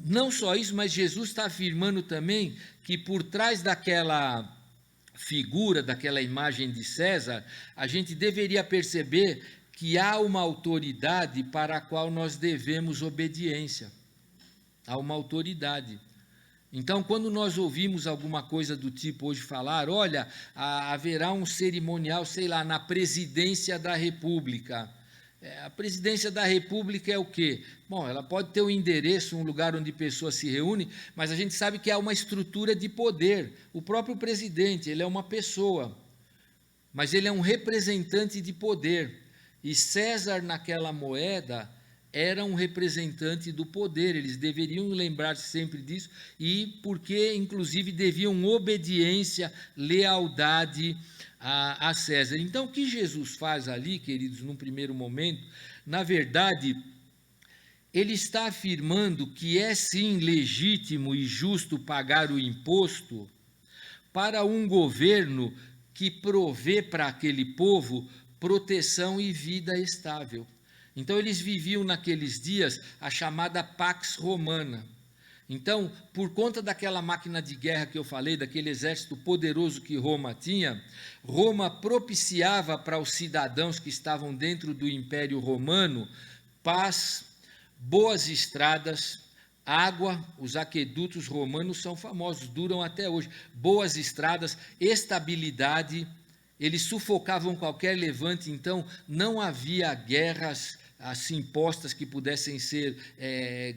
Speaker 3: não só isso, mas Jesus está afirmando também que por trás daquela figura, daquela imagem de César, a gente deveria perceber que há uma autoridade para a qual nós devemos obediência. a uma autoridade. Então, quando nós ouvimos alguma coisa do tipo hoje falar, olha, haverá um cerimonial, sei lá, na presidência da República. A presidência da República é o quê? Bom, ela pode ter um endereço, um lugar onde pessoas se reúnem, mas a gente sabe que há uma estrutura de poder. O próprio presidente, ele é uma pessoa, mas ele é um representante de poder. E César, naquela moeda, era um representante do poder, eles deveriam lembrar-se sempre disso, e porque, inclusive, deviam obediência, lealdade a César. Então, o que Jesus faz ali, queridos, num primeiro momento, na verdade, ele está afirmando que é sim legítimo e justo pagar o imposto para um governo que provê para aquele povo proteção e vida estável. Então, eles viviam naqueles dias a chamada Pax Romana. Então, por conta daquela máquina de guerra que eu falei, daquele exército poderoso que Roma tinha, Roma propiciava para os cidadãos que estavam dentro do Império Romano paz, boas estradas, água. Os aquedutos romanos são famosos, duram até hoje. Boas estradas, estabilidade. Eles sufocavam qualquer levante, então não havia guerras assim postas que pudessem ser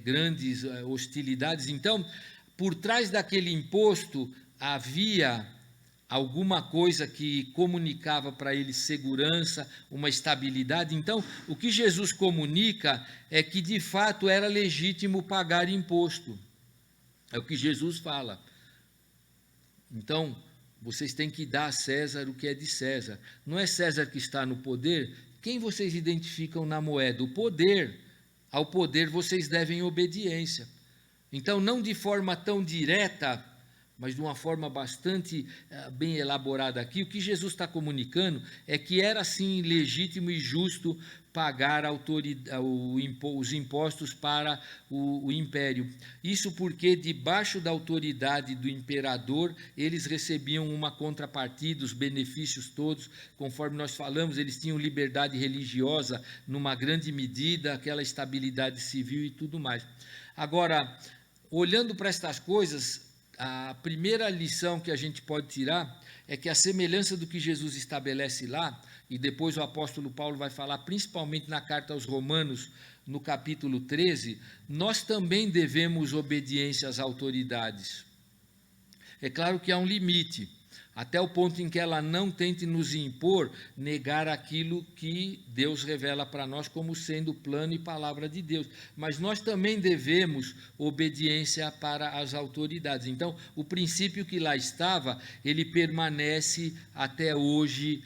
Speaker 3: grandes hostilidades. Então, por trás daquele imposto havia alguma coisa que comunicava para eles segurança, uma estabilidade. Então, o que Jesus comunica é que de fato era legítimo pagar imposto. É o que Jesus fala. Então, vocês têm que dar a César o que é de César. Não é César que está no poder? Quem vocês identificam na moeda? O poder. Ao poder vocês devem obediência. Então, não de forma tão direta, mas de uma forma bastante bem elaborada aqui, o que Jesus está comunicando é que era, sim, legítimo e justo pagar os impostos para o império. Isso porque, debaixo da autoridade do imperador, eles recebiam uma contrapartida, os benefícios todos, conforme nós falamos, eles tinham liberdade religiosa numa grande medida, aquela estabilidade civil e tudo mais. Agora, olhando para estas coisas, a primeira lição que a gente pode tirar é que a semelhança do que Jesus estabelece lá, e depois o apóstolo Paulo vai falar, principalmente na carta aos Romanos, no capítulo 13, nós também devemos obediência às autoridades. É claro que há um limite, até o ponto em que ela não tente nos impor, negar aquilo que Deus revela para nós como sendo plano e palavra de Deus. Mas nós também devemos obediência para as autoridades. Então, o princípio que lá estava, ele permanece até hoje,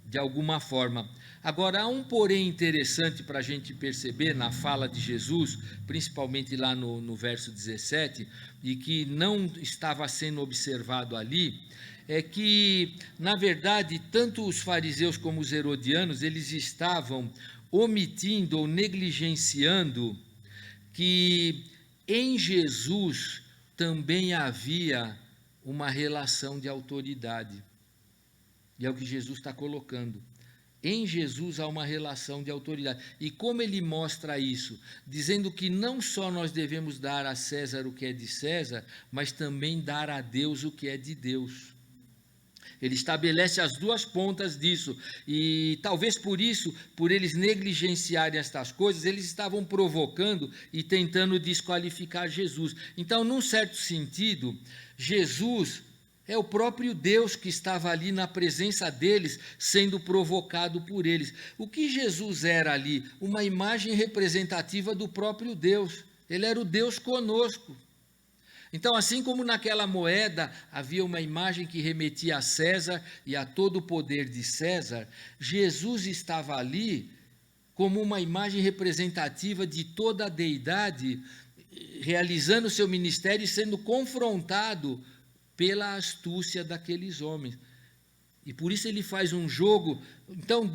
Speaker 3: de alguma forma. Agora, há um porém interessante para a gente perceber na fala de Jesus, principalmente lá no verso 17, e que não estava sendo observado ali, é que, na verdade, tanto os fariseus como os herodianos, eles estavam omitindo ou negligenciando que em Jesus também havia uma relação de autoridade. E é o que Jesus está colocando. Em Jesus há uma relação de autoridade. E como ele mostra isso? Dizendo que não só nós devemos dar a César o que é de César, mas também dar a Deus o que é de Deus. Ele estabelece as duas pontas disso. E talvez por isso, por eles negligenciarem estas coisas, eles estavam provocando e tentando desqualificar Jesus. Então, num certo sentido, Jesus é o próprio Deus que estava ali na presença deles, sendo provocado por eles. O que Jesus era ali? Uma imagem representativa do próprio Deus. Ele era o Deus conosco. Então, assim como naquela moeda havia uma imagem que remetia a César e a todo o poder de César, Jesus estava ali como uma imagem representativa de toda a deidade, realizando seu ministério e sendo confrontado pela astúcia daqueles homens. E por isso ele faz um jogo. Então,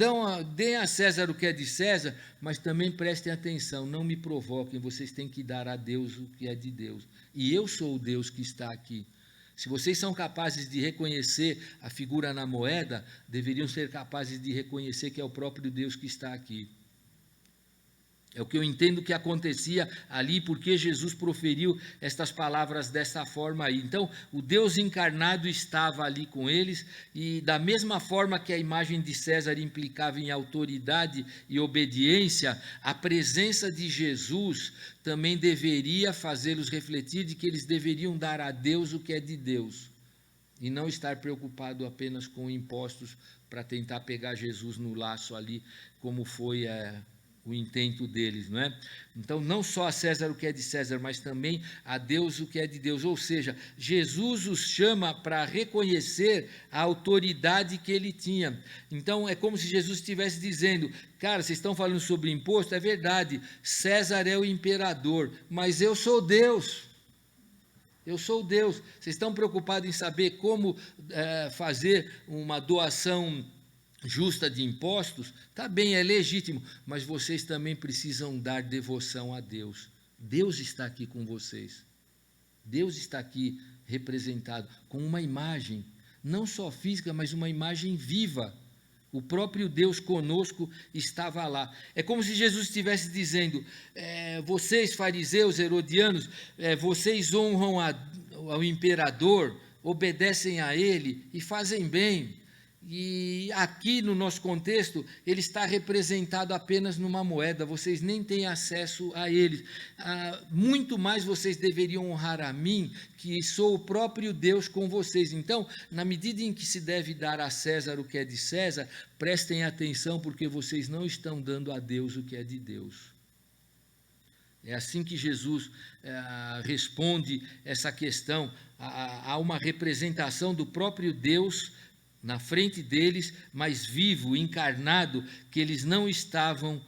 Speaker 3: deem a César o que é de César, mas também prestem atenção, não me provoquem, vocês têm que dar a Deus o que é de Deus. E eu sou o Deus que está aqui. Se vocês são capazes de reconhecer a figura na moeda, deveriam ser capazes de reconhecer que é o próprio Deus que está aqui. É o que eu entendo que acontecia ali, porque Jesus proferiu estas palavras dessa forma aí. Então, o Deus encarnado estava ali com eles, e da mesma forma que a imagem de César implicava em autoridade e obediência, a presença de Jesus também deveria fazê-los refletir de que eles deveriam dar a Deus o que é de Deus, e não estar preocupado apenas com impostos para tentar pegar Jesus no laço ali, como foi o intento deles, não é? Então, não só a César o que é de César, mas também a Deus o que é de Deus. Ou seja, Jesus os chama para reconhecer a autoridade que ele tinha. Então, é como se Jesus estivesse dizendo: cara, vocês estão falando sobre imposto? É verdade, César é o imperador, mas eu sou Deus. Eu sou Deus. Vocês estão preocupados em saber como fazer uma doação justa de impostos? Tá bem, é legítimo, mas vocês também precisam dar devoção a Deus. Deus está aqui com vocês. Deus está aqui representado com uma imagem, não só física, mas uma imagem viva. O próprio Deus conosco estava lá. É como se Jesus estivesse dizendo: vocês, fariseus, herodianos, vocês honram ao imperador, obedecem a ele e fazem bem. E aqui no nosso contexto, ele está representado apenas numa moeda, vocês nem têm acesso a ele. Muito mais vocês deveriam honrar a mim, que sou o próprio Deus com vocês. Então, na medida em que se deve dar a César o que é de César, prestem atenção, porque vocês não estão dando a Deus o que é de Deus. É assim que Jesus responde essa questão. Há uma representação do próprio Deus na frente deles, mas vivo, encarnado, que eles não estavam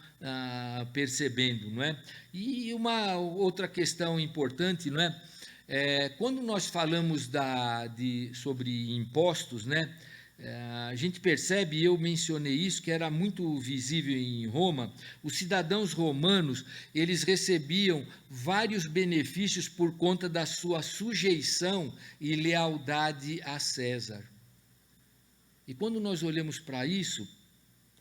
Speaker 3: percebendo, não é? E uma outra questão importante, não é? Quando nós falamos sobre impostos, né? A gente percebe, e eu mencionei isso, que era muito visível em Roma. Os cidadãos romanos, eles recebiam vários benefícios por conta da sua sujeição e lealdade a César. E quando nós olhamos para isso,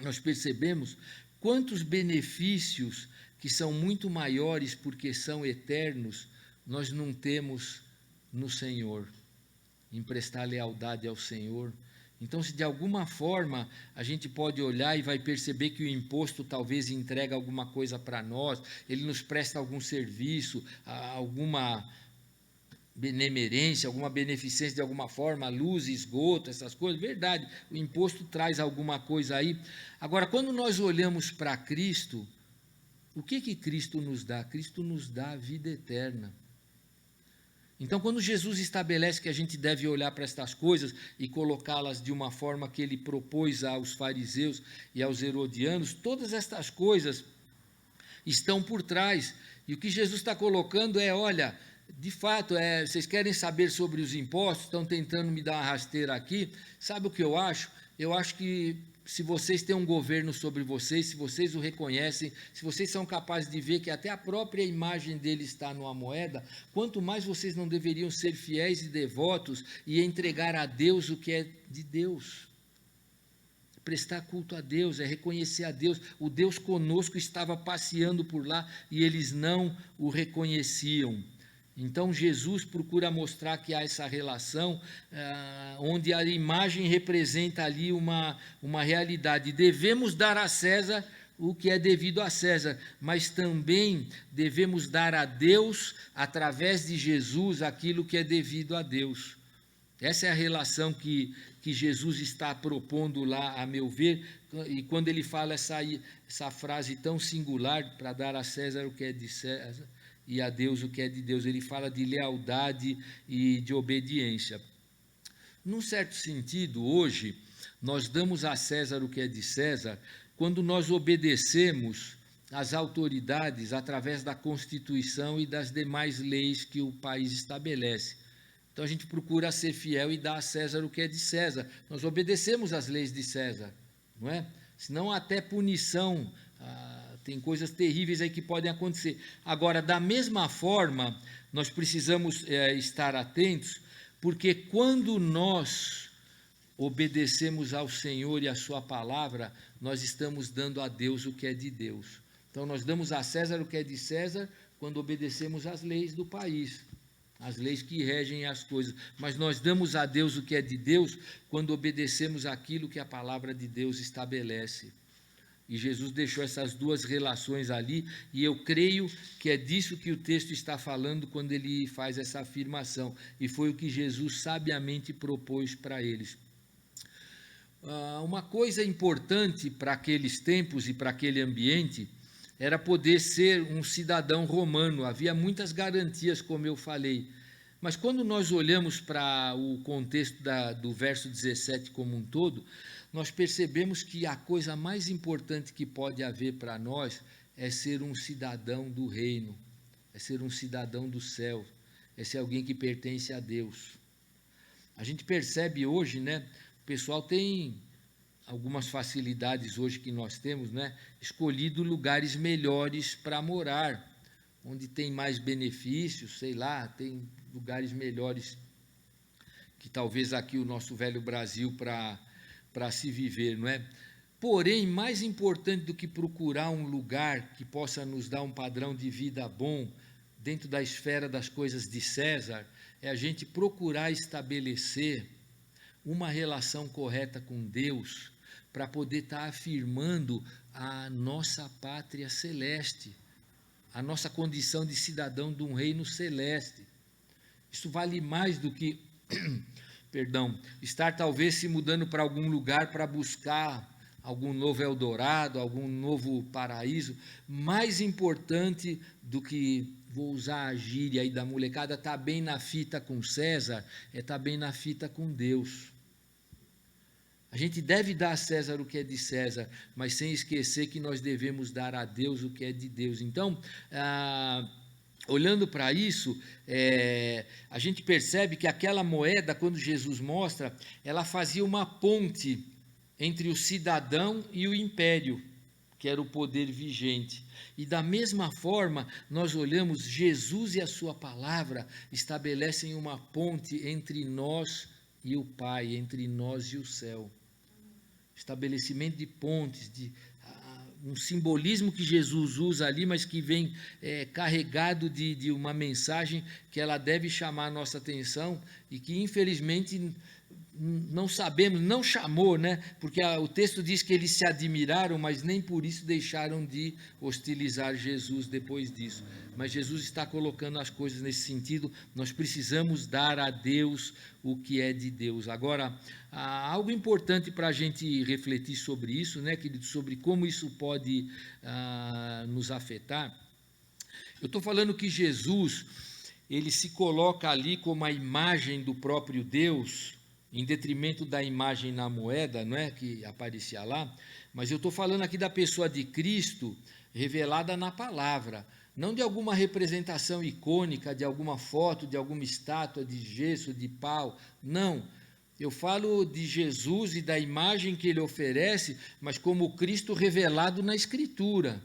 Speaker 3: nós percebemos quantos benefícios, que são muito maiores porque são eternos, nós não temos no Senhor, em prestar lealdade ao Senhor. Então, se de alguma forma a gente pode olhar e vai perceber que o imposto talvez entrega alguma coisa para nós, ele nos presta algum serviço, alguma benemerência, alguma beneficência de alguma forma, luz, esgoto, essas coisas, verdade, o imposto traz alguma coisa aí. Agora, quando nós olhamos para Cristo, o que Cristo nos dá? Cristo nos dá a vida eterna. Então, quando Jesus estabelece que a gente deve olhar para estas coisas e colocá-las de uma forma que ele propôs aos fariseus e aos herodianos, todas estas coisas estão por trás. E o que Jesus está colocando olha, de fato, vocês querem saber sobre os impostos, estão tentando me dar uma rasteira aqui. Sabe o que eu acho? Eu acho que se vocês têm um governo sobre vocês, se vocês o reconhecem, se vocês são capazes de ver que até a própria imagem dele está numa moeda, quanto mais vocês não deveriam ser fiéis e devotos e entregar a Deus o que é de Deus. Prestar culto a Deus, reconhecer a Deus. O Deus conosco estava passeando por lá e eles não o reconheciam. Então, Jesus procura mostrar que há essa relação, onde a imagem representa ali uma realidade. Devemos dar a César o que é devido a César, mas também devemos dar a Deus, através de Jesus, aquilo que é devido a Deus. Essa é a relação que Jesus está propondo lá, a meu ver, e quando ele fala essa frase tão singular, para dar a César o que é de César, e a Deus o que é de Deus, ele fala de lealdade e de obediência. Num certo sentido, hoje, nós damos a César o que é de César, quando nós obedecemos às autoridades através da Constituição e das demais leis que o país estabelece. Então, a gente procura ser fiel e dar a César o que é de César. Nós obedecemos às leis de César, não é? Senão até punição, tem coisas terríveis aí que podem acontecer. Agora, da mesma forma, nós precisamos estar atentos, porque quando nós obedecemos ao Senhor e à sua palavra, nós estamos dando a Deus o que é de Deus. Então, nós damos a César o que é de César quando obedecemos às leis do país, as leis que regem as coisas. Mas nós damos a Deus o que é de Deus quando obedecemos aquilo que a palavra de Deus estabelece. E Jesus deixou essas duas relações ali, e eu creio que é disso que o texto está falando quando ele faz essa afirmação. E foi o que Jesus sabiamente propôs para eles. Uma coisa importante para aqueles tempos e para aquele ambiente era poder ser um cidadão romano. Havia muitas garantias, como eu falei. Mas quando nós olhamos para o contexto do verso 17 como um todo, nós percebemos que a coisa mais importante que pode haver para nós é ser um cidadão do reino, é ser um cidadão do céu, é ser alguém que pertence a Deus. A gente percebe hoje, né, o pessoal tem algumas facilidades hoje que nós temos, né, escolhido lugares melhores para morar, onde tem mais benefícios, sei lá, tem lugares melhores que talvez aqui o nosso velho Brasil para se viver, não é? Porém, mais importante do que procurar um lugar que possa nos dar um padrão de vida bom dentro da esfera das coisas de César, é a gente procurar estabelecer uma relação correta com Deus para poder estar afirmando a nossa pátria celeste, a nossa condição de cidadão de um reino celeste. Isso vale mais do que, estar talvez se mudando para algum lugar para buscar algum novo Eldorado, algum novo paraíso. Mais importante do que, vou usar a gíria aí da molecada, estar bem na fita com César, é estar bem na fita com Deus. A gente deve dar a César o que é de César, mas sem esquecer que nós devemos dar a Deus o que é de Deus. Então, olhando para isso, a gente percebe que aquela moeda, quando Jesus mostra, ela fazia uma ponte entre o cidadão e o império, que era o poder vigente. E da mesma forma, nós olhamos, Jesus e a sua palavra estabelecem uma ponte entre nós e o Pai, entre nós e o céu. Estabelecimento de pontes, um simbolismo que Jesus usa ali, mas que vem carregado de uma mensagem que ela deve chamar a nossa atenção e que, infelizmente, não sabemos, não chamou, né? Porque o texto diz que eles se admiraram, mas nem por isso deixaram de hostilizar Jesus depois disso. Mas Jesus está colocando as coisas nesse sentido. Nós precisamos dar a Deus o que é de Deus. Agora, há algo importante para a gente refletir sobre isso, né, querido, sobre como isso pode nos afetar. Eu estou falando que Jesus, ele se coloca ali como a imagem do próprio Deus, em detrimento da imagem na moeda, não é, que aparecia lá, mas eu estou falando aqui da pessoa de Cristo revelada na palavra, não de alguma representação icônica, de alguma foto, de alguma estátua de gesso, de pau, não. Eu falo de Jesus e da imagem que ele oferece, mas como Cristo revelado na Escritura,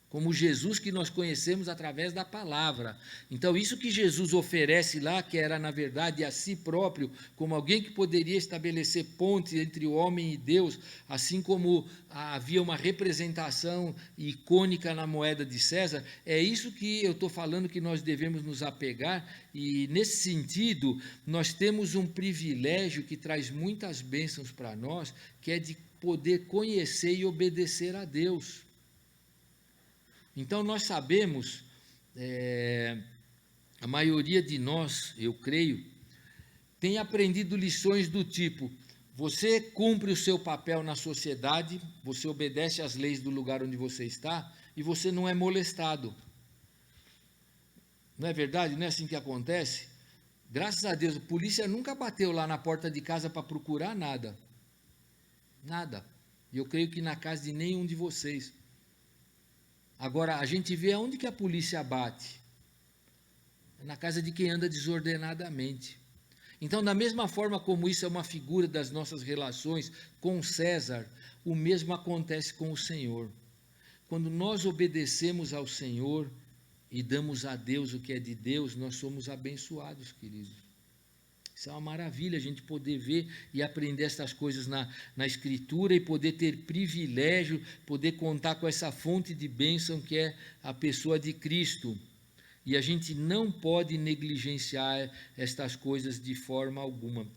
Speaker 3: como Jesus que nós conhecemos através da palavra. Então, isso que Jesus oferece lá, que era, na verdade, a si próprio, como alguém que poderia estabelecer pontes entre o homem e Deus, assim como havia uma representação icônica na moeda de César, é isso que eu estou falando que nós devemos nos apegar, e, nesse sentido, nós temos um privilégio que traz muitas bênçãos para nós, que é de poder conhecer e obedecer a Deus. Então, nós sabemos, a maioria de nós, eu creio, tem aprendido lições do tipo: você cumpre o seu papel na sociedade, você obedece às leis do lugar onde você está, e você não é molestado. Não é verdade? Não é assim que acontece? Graças a Deus, a polícia nunca bateu lá na porta de casa para procurar nada. Nada. E eu creio que na casa de nenhum de vocês. Agora, a gente vê aonde que a polícia bate. Na casa de quem anda desordenadamente. Então, da mesma forma como isso é uma figura das nossas relações com César, o mesmo acontece com o Senhor. Quando nós obedecemos ao Senhor e damos a Deus o que é de Deus, nós somos abençoados, queridos. Isso é uma maravilha, a gente poder ver e aprender essas coisas na Escritura e poder ter privilégio, poder contar com essa fonte de bênção que é a pessoa de Cristo. E a gente não pode negligenciar estas coisas de forma alguma.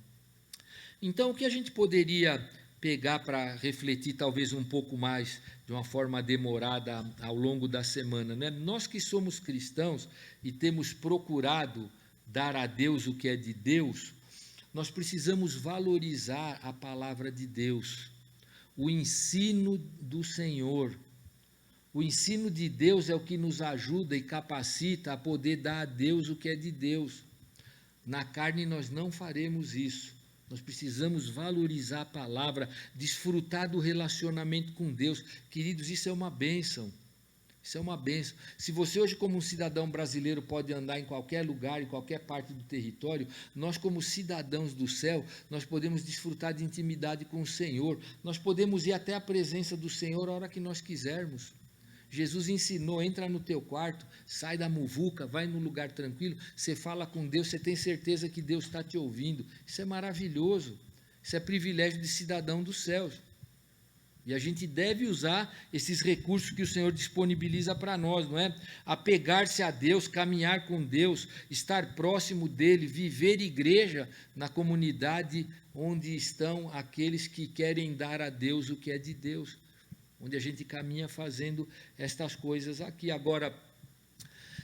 Speaker 3: Então, o que a gente poderia pegar para refletir talvez um pouco mais, de uma forma demorada ao longo da semana, né? Nós que somos cristãos e temos procurado dar a Deus o que é de Deus, nós precisamos valorizar a palavra de Deus, o ensino do Senhor. O ensino de Deus é o que nos ajuda e capacita a poder dar a Deus o que é de Deus. Na carne nós não faremos isso. Nós precisamos valorizar a palavra, desfrutar do relacionamento com Deus. Queridos, isso é uma bênção. Isso é uma bênção. Se você hoje, como um cidadão brasileiro, pode andar em qualquer lugar, em qualquer parte do território, nós, como cidadãos do céu, nós podemos desfrutar de intimidade com o Senhor. Nós podemos ir até a presença do Senhor a hora que nós quisermos. Jesus ensinou, entra no teu quarto, sai da muvuca, vai num lugar tranquilo, você fala com Deus, você tem certeza que Deus está te ouvindo. Isso é maravilhoso. Isso é privilégio de cidadão dos céus. E a gente deve usar esses recursos que o Senhor disponibiliza para nós, não é? Apegar-se a Deus, caminhar com Deus, estar próximo dEle, viver igreja na comunidade onde estão aqueles que querem dar a Deus o que é de Deus, onde a gente caminha fazendo estas coisas aqui. Agora,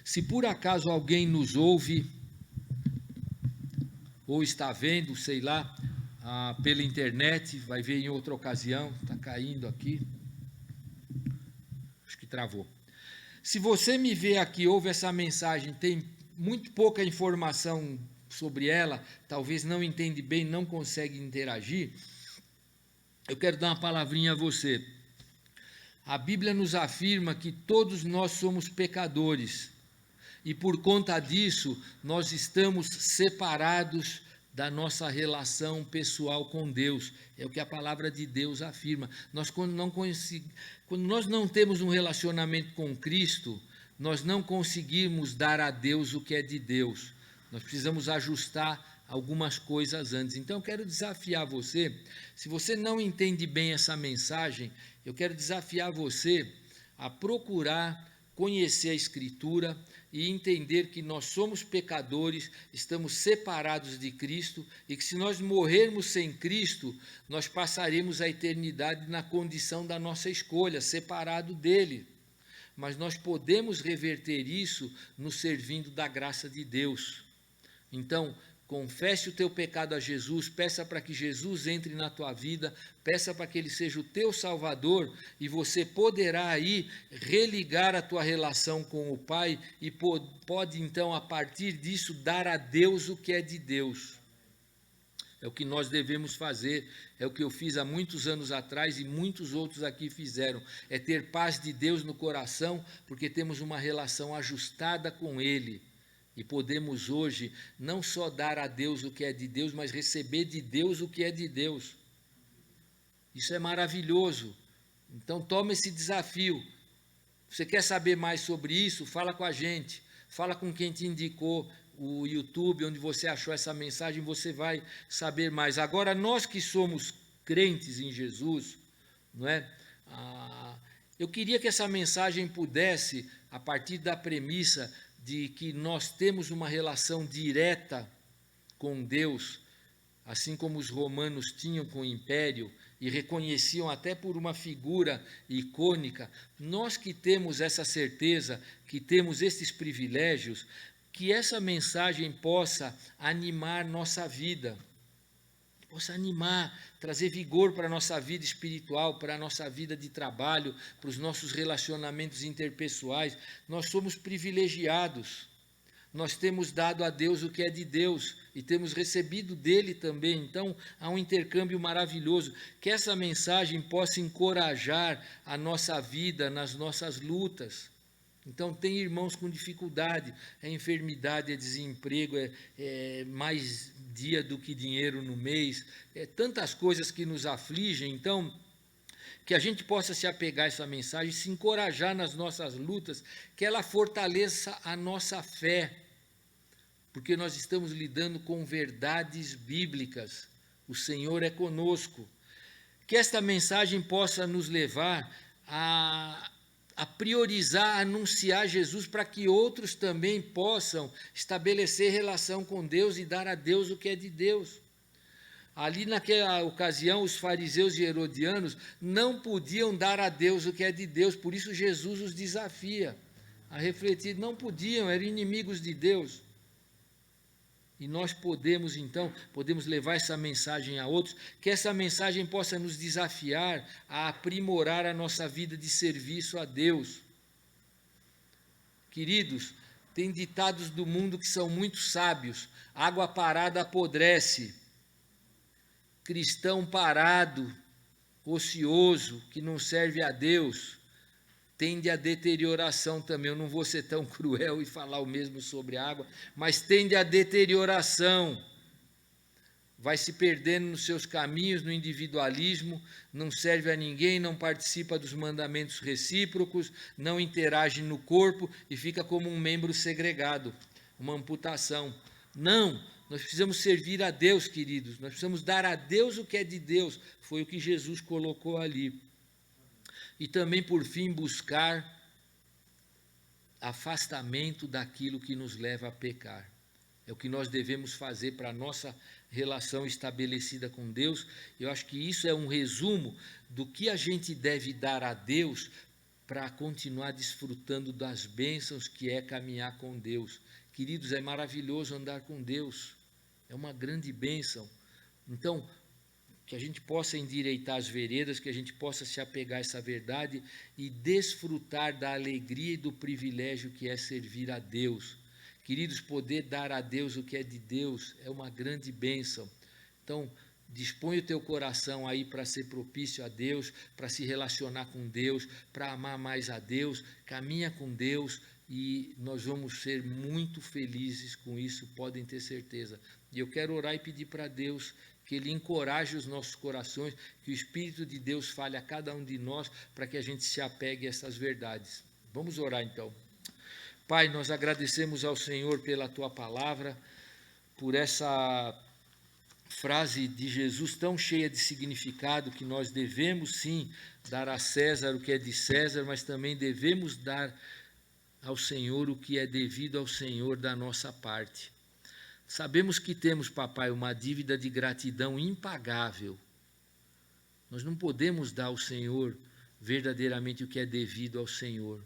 Speaker 3: se por acaso alguém nos ouve, ou está vendo, sei lá, pela internet, vai ver em outra ocasião, está caindo aqui, acho que travou. Se você me vê aqui, ouve essa mensagem, tem muito pouca informação sobre ela, talvez não entende bem, não consegue interagir, eu quero dar uma palavrinha a você. A Bíblia nos afirma que todos nós somos pecadores, e por conta disso, nós estamos separados da nossa relação pessoal com Deus. É o que a palavra de Deus afirma. Quando nós não temos um relacionamento com Cristo, nós não conseguimos dar a Deus o que é de Deus. Nós precisamos ajustar algumas coisas antes. Então, eu quero desafiar você, se você não entende bem essa mensagem, eu quero desafiar você a procurar conhecer a Escritura e entender que nós somos pecadores, estamos separados de Cristo e que se nós morrermos sem Cristo, nós passaremos a eternidade na condição da nossa escolha, separado dele. Mas nós podemos reverter isso nos servindo da graça de Deus. Então, confesse o teu pecado a Jesus, peça para que Jesus entre na tua vida, peça para que Ele seja o teu Salvador, e você poderá aí religar a tua relação com o Pai, e pode então, a partir disso, dar a Deus o que é de Deus. É o que nós devemos fazer, é o que eu fiz há muitos anos atrás e muitos outros aqui fizeram, é ter paz de Deus no coração, porque temos uma relação ajustada com Ele. E podemos hoje não só dar a Deus o que é de Deus, mas receber de Deus o que é de Deus. Isso é maravilhoso. Então toma esse desafio. Você quer saber mais sobre isso? Fala com a gente. Fala com quem te indicou o YouTube, onde você achou essa mensagem, você vai saber mais. Agora, nós que somos crentes em Jesus, não é? Eu queria que essa mensagem pudesse, a partir da premissa de que nós temos uma relação direta com Deus, assim como os romanos tinham com o império, e reconheciam até por uma figura icônica, nós que temos essa certeza, que temos esses privilégios, que essa mensagem possa animar nossa vida, possa animar, trazer vigor para a nossa vida espiritual, para a nossa vida de trabalho, para os nossos relacionamentos interpessoais. Nós somos privilegiados, nós temos dado a Deus o que é de Deus e temos recebido dele também. Então, há um intercâmbio maravilhoso. Que essa mensagem possa encorajar a nossa vida nas nossas lutas. Então, tem irmãos com dificuldade, é enfermidade, é desemprego, é mais dia do que dinheiro no mês, tantas coisas que nos afligem. Então, que a gente possa se apegar a essa mensagem, se encorajar nas nossas lutas, que ela fortaleça a nossa fé, porque nós estamos lidando com verdades bíblicas. O Senhor é conosco. Que esta mensagem possa nos levar a priorizar, a anunciar Jesus, para que outros também possam estabelecer relação com Deus e dar a Deus o que é de Deus. Ali naquela ocasião, os fariseus e herodianos não podiam dar a Deus o que é de Deus, por isso Jesus os desafia a refletir. Não podiam, eram inimigos de Deus. E nós podemos, então, levar essa mensagem a outros, que essa mensagem possa nos desafiar a aprimorar a nossa vida de serviço a Deus. Queridos, tem ditados do mundo que são muito sábios. Água parada apodrece. Cristão parado, ocioso, que não serve a Deus, tende à deterioração também. Eu não vou ser tão cruel e falar o mesmo sobre a água, mas tende à deterioração. Vai se perdendo nos seus caminhos, no individualismo, não serve a ninguém, não participa dos mandamentos recíprocos, não interage no corpo e fica como um membro segregado, uma amputação. Não, nós precisamos servir a Deus, queridos, nós precisamos dar a Deus o que é de Deus, foi o que Jesus colocou ali. E também, por fim, buscar afastamento daquilo que nos leva a pecar. É o que nós devemos fazer para a nossa relação estabelecida com Deus. Eu acho que isso é um resumo do que a gente deve dar a Deus para continuar desfrutando das bênçãos que é caminhar com Deus. Queridos, é maravilhoso andar com Deus, é uma grande bênção. Então, que a gente possa endireitar as veredas, que a gente possa se apegar a essa verdade e desfrutar da alegria e do privilégio que é servir a Deus. Queridos, poder dar a Deus o que é de Deus é uma grande bênção. Então, dispõe o teu coração aí para ser propício a Deus, para se relacionar com Deus, para amar mais a Deus, caminha com Deus e nós vamos ser muito felizes com isso, podem ter certeza. E eu quero orar e pedir para Deus que Ele encoraje os nossos corações, que o Espírito de Deus fale a cada um de nós para que a gente se apegue a essas verdades. Vamos orar então. Pai, nós agradecemos ao Senhor pela Tua palavra, por essa frase de Jesus tão cheia de significado, que nós devemos sim dar a César o que é de César, mas também devemos dar ao Senhor o que é devido ao Senhor da nossa parte. Sabemos que temos, papai, uma dívida de gratidão impagável. Nós não podemos dar ao Senhor verdadeiramente o que é devido ao Senhor.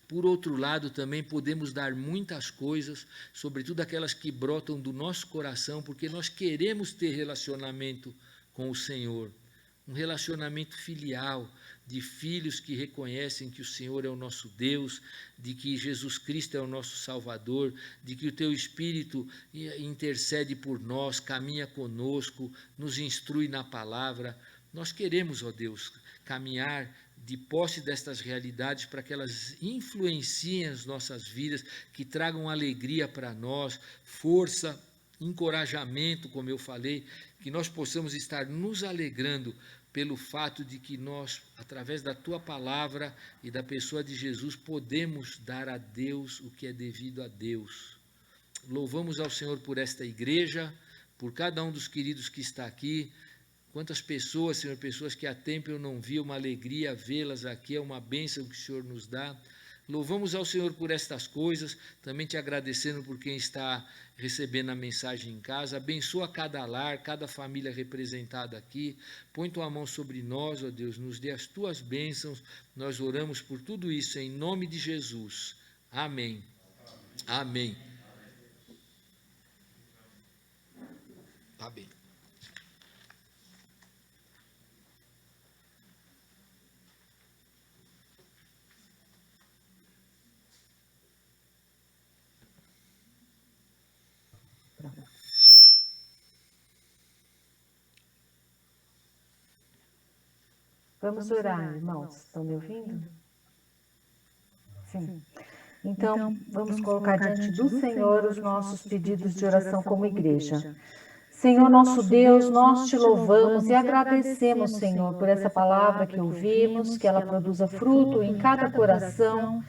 Speaker 3: Por outro lado, também podemos dar muitas coisas, sobretudo aquelas que brotam do nosso coração, porque nós queremos ter relacionamento com o Senhor, um relacionamento filial, de filhos que reconhecem que o Senhor é o nosso Deus, de que Jesus Cristo é o nosso Salvador, de que o Teu Espírito intercede por nós, caminha conosco, nos instrui na palavra. Nós queremos, ó Deus, caminhar de posse destas realidades para que elas influenciem as nossas vidas, que tragam alegria para nós, força, encorajamento, como eu falei, que nós possamos estar nos alegrando pelo fato de que nós, através da Tua palavra e da pessoa de Jesus, podemos dar a Deus o que é devido a Deus. Louvamos ao Senhor por esta igreja, por cada um dos queridos que está aqui. Quantas pessoas, Senhor, pessoas que há tempo eu não vi, uma alegria vê-las aqui, é uma bênção que o Senhor nos dá. Louvamos ao Senhor por estas coisas, também te agradecendo por quem está recebendo a mensagem em casa. Abençoa cada lar, cada família representada aqui. Põe tua mão sobre nós, ó Deus, nos dê as tuas bênçãos. Nós oramos por tudo isso em nome de Jesus. Amém. Amém. Tá bem.
Speaker 4: Vamos orar, irmãos. Estão me ouvindo? Sim. Então, vamos colocar diante do Senhor os nossos pedidos de oração como igreja. Senhor nosso Deus, nós te louvamos e agradecemos, Senhor, por essa palavra que ouvimos, que ela produza fruto em cada coração.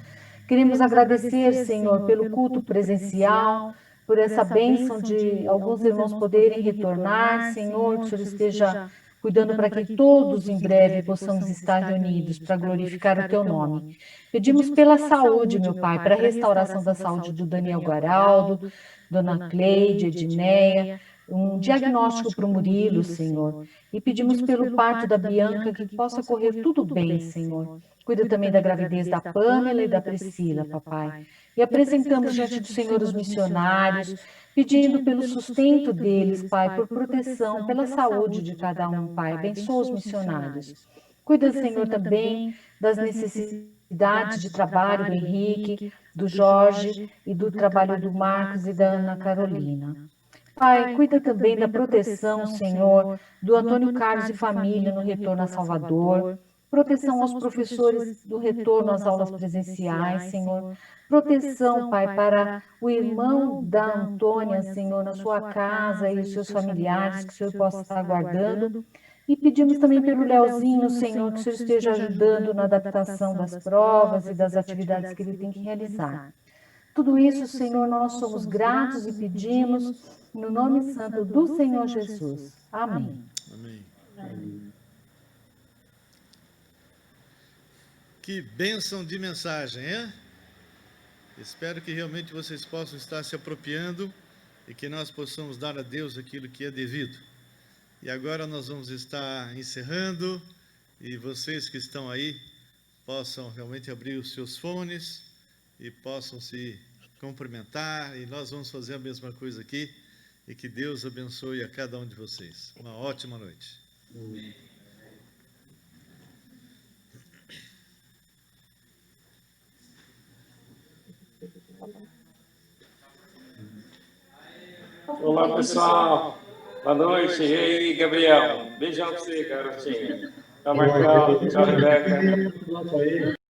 Speaker 4: Queremos agradecer, Senhor, pelo culto presencial, por essa bênção de alguns irmãos poderem retornar, Senhor, que o Senhor esteja cuidando para que todos em breve possamos estar reunidos para glorificar o Teu nome. Pedimos pela saúde, meu Pai, para a restauração da saúde do Daniel Guaraldo, Dona Cleide, Edneia, um diagnóstico para o Murilo, Senhor. E pedimos pelo parto da Bianca que possa correr tudo bem, Senhor. Cuida também da gravidez da Pamela e da Priscila, papai. E apresentamos diante do Senhor os missionários, pedindo pelo sustento deles, Pai, por proteção, pela saúde de cada um, Pai. Abençoa os missionários. Cuida, Senhor, também das necessidades de trabalho do Henrique, do Jorge e do trabalho do Marcos e da Ana Carolina. Pai, cuida também da proteção, Senhor, do Antônio Carlos e família no retorno a Salvador. Proteção aos professores do retorno às aulas presenciais, Senhor. Proteção, Pai, para o irmão da Antônia, Senhor, na sua casa e os seus familiares, que o Senhor possa estar guardando. E pedimos também pelo Leozinho, Senhor, que o Senhor esteja ajudando na adaptação das provas e das atividades que ele tem que realizar. Tudo isso, Senhor, nós somos gratos e pedimos no nome santo do Senhor Jesus. Amém.
Speaker 1: Amém. Que bênção de mensagem, hein? Espero que realmente vocês possam estar se apropriando e que nós possamos dar a Deus aquilo que é devido. E agora nós vamos estar encerrando e vocês que estão aí possam realmente abrir os seus fones e possam se cumprimentar, e nós vamos fazer a mesma coisa aqui, e que Deus abençoe a cada um de vocês. Uma ótima noite.
Speaker 5: Olá, pessoal. Boa noite. E aí, Gabriel? Beijão pra você, garotinho. Tchau, Marcão. Tchau, Rebeca.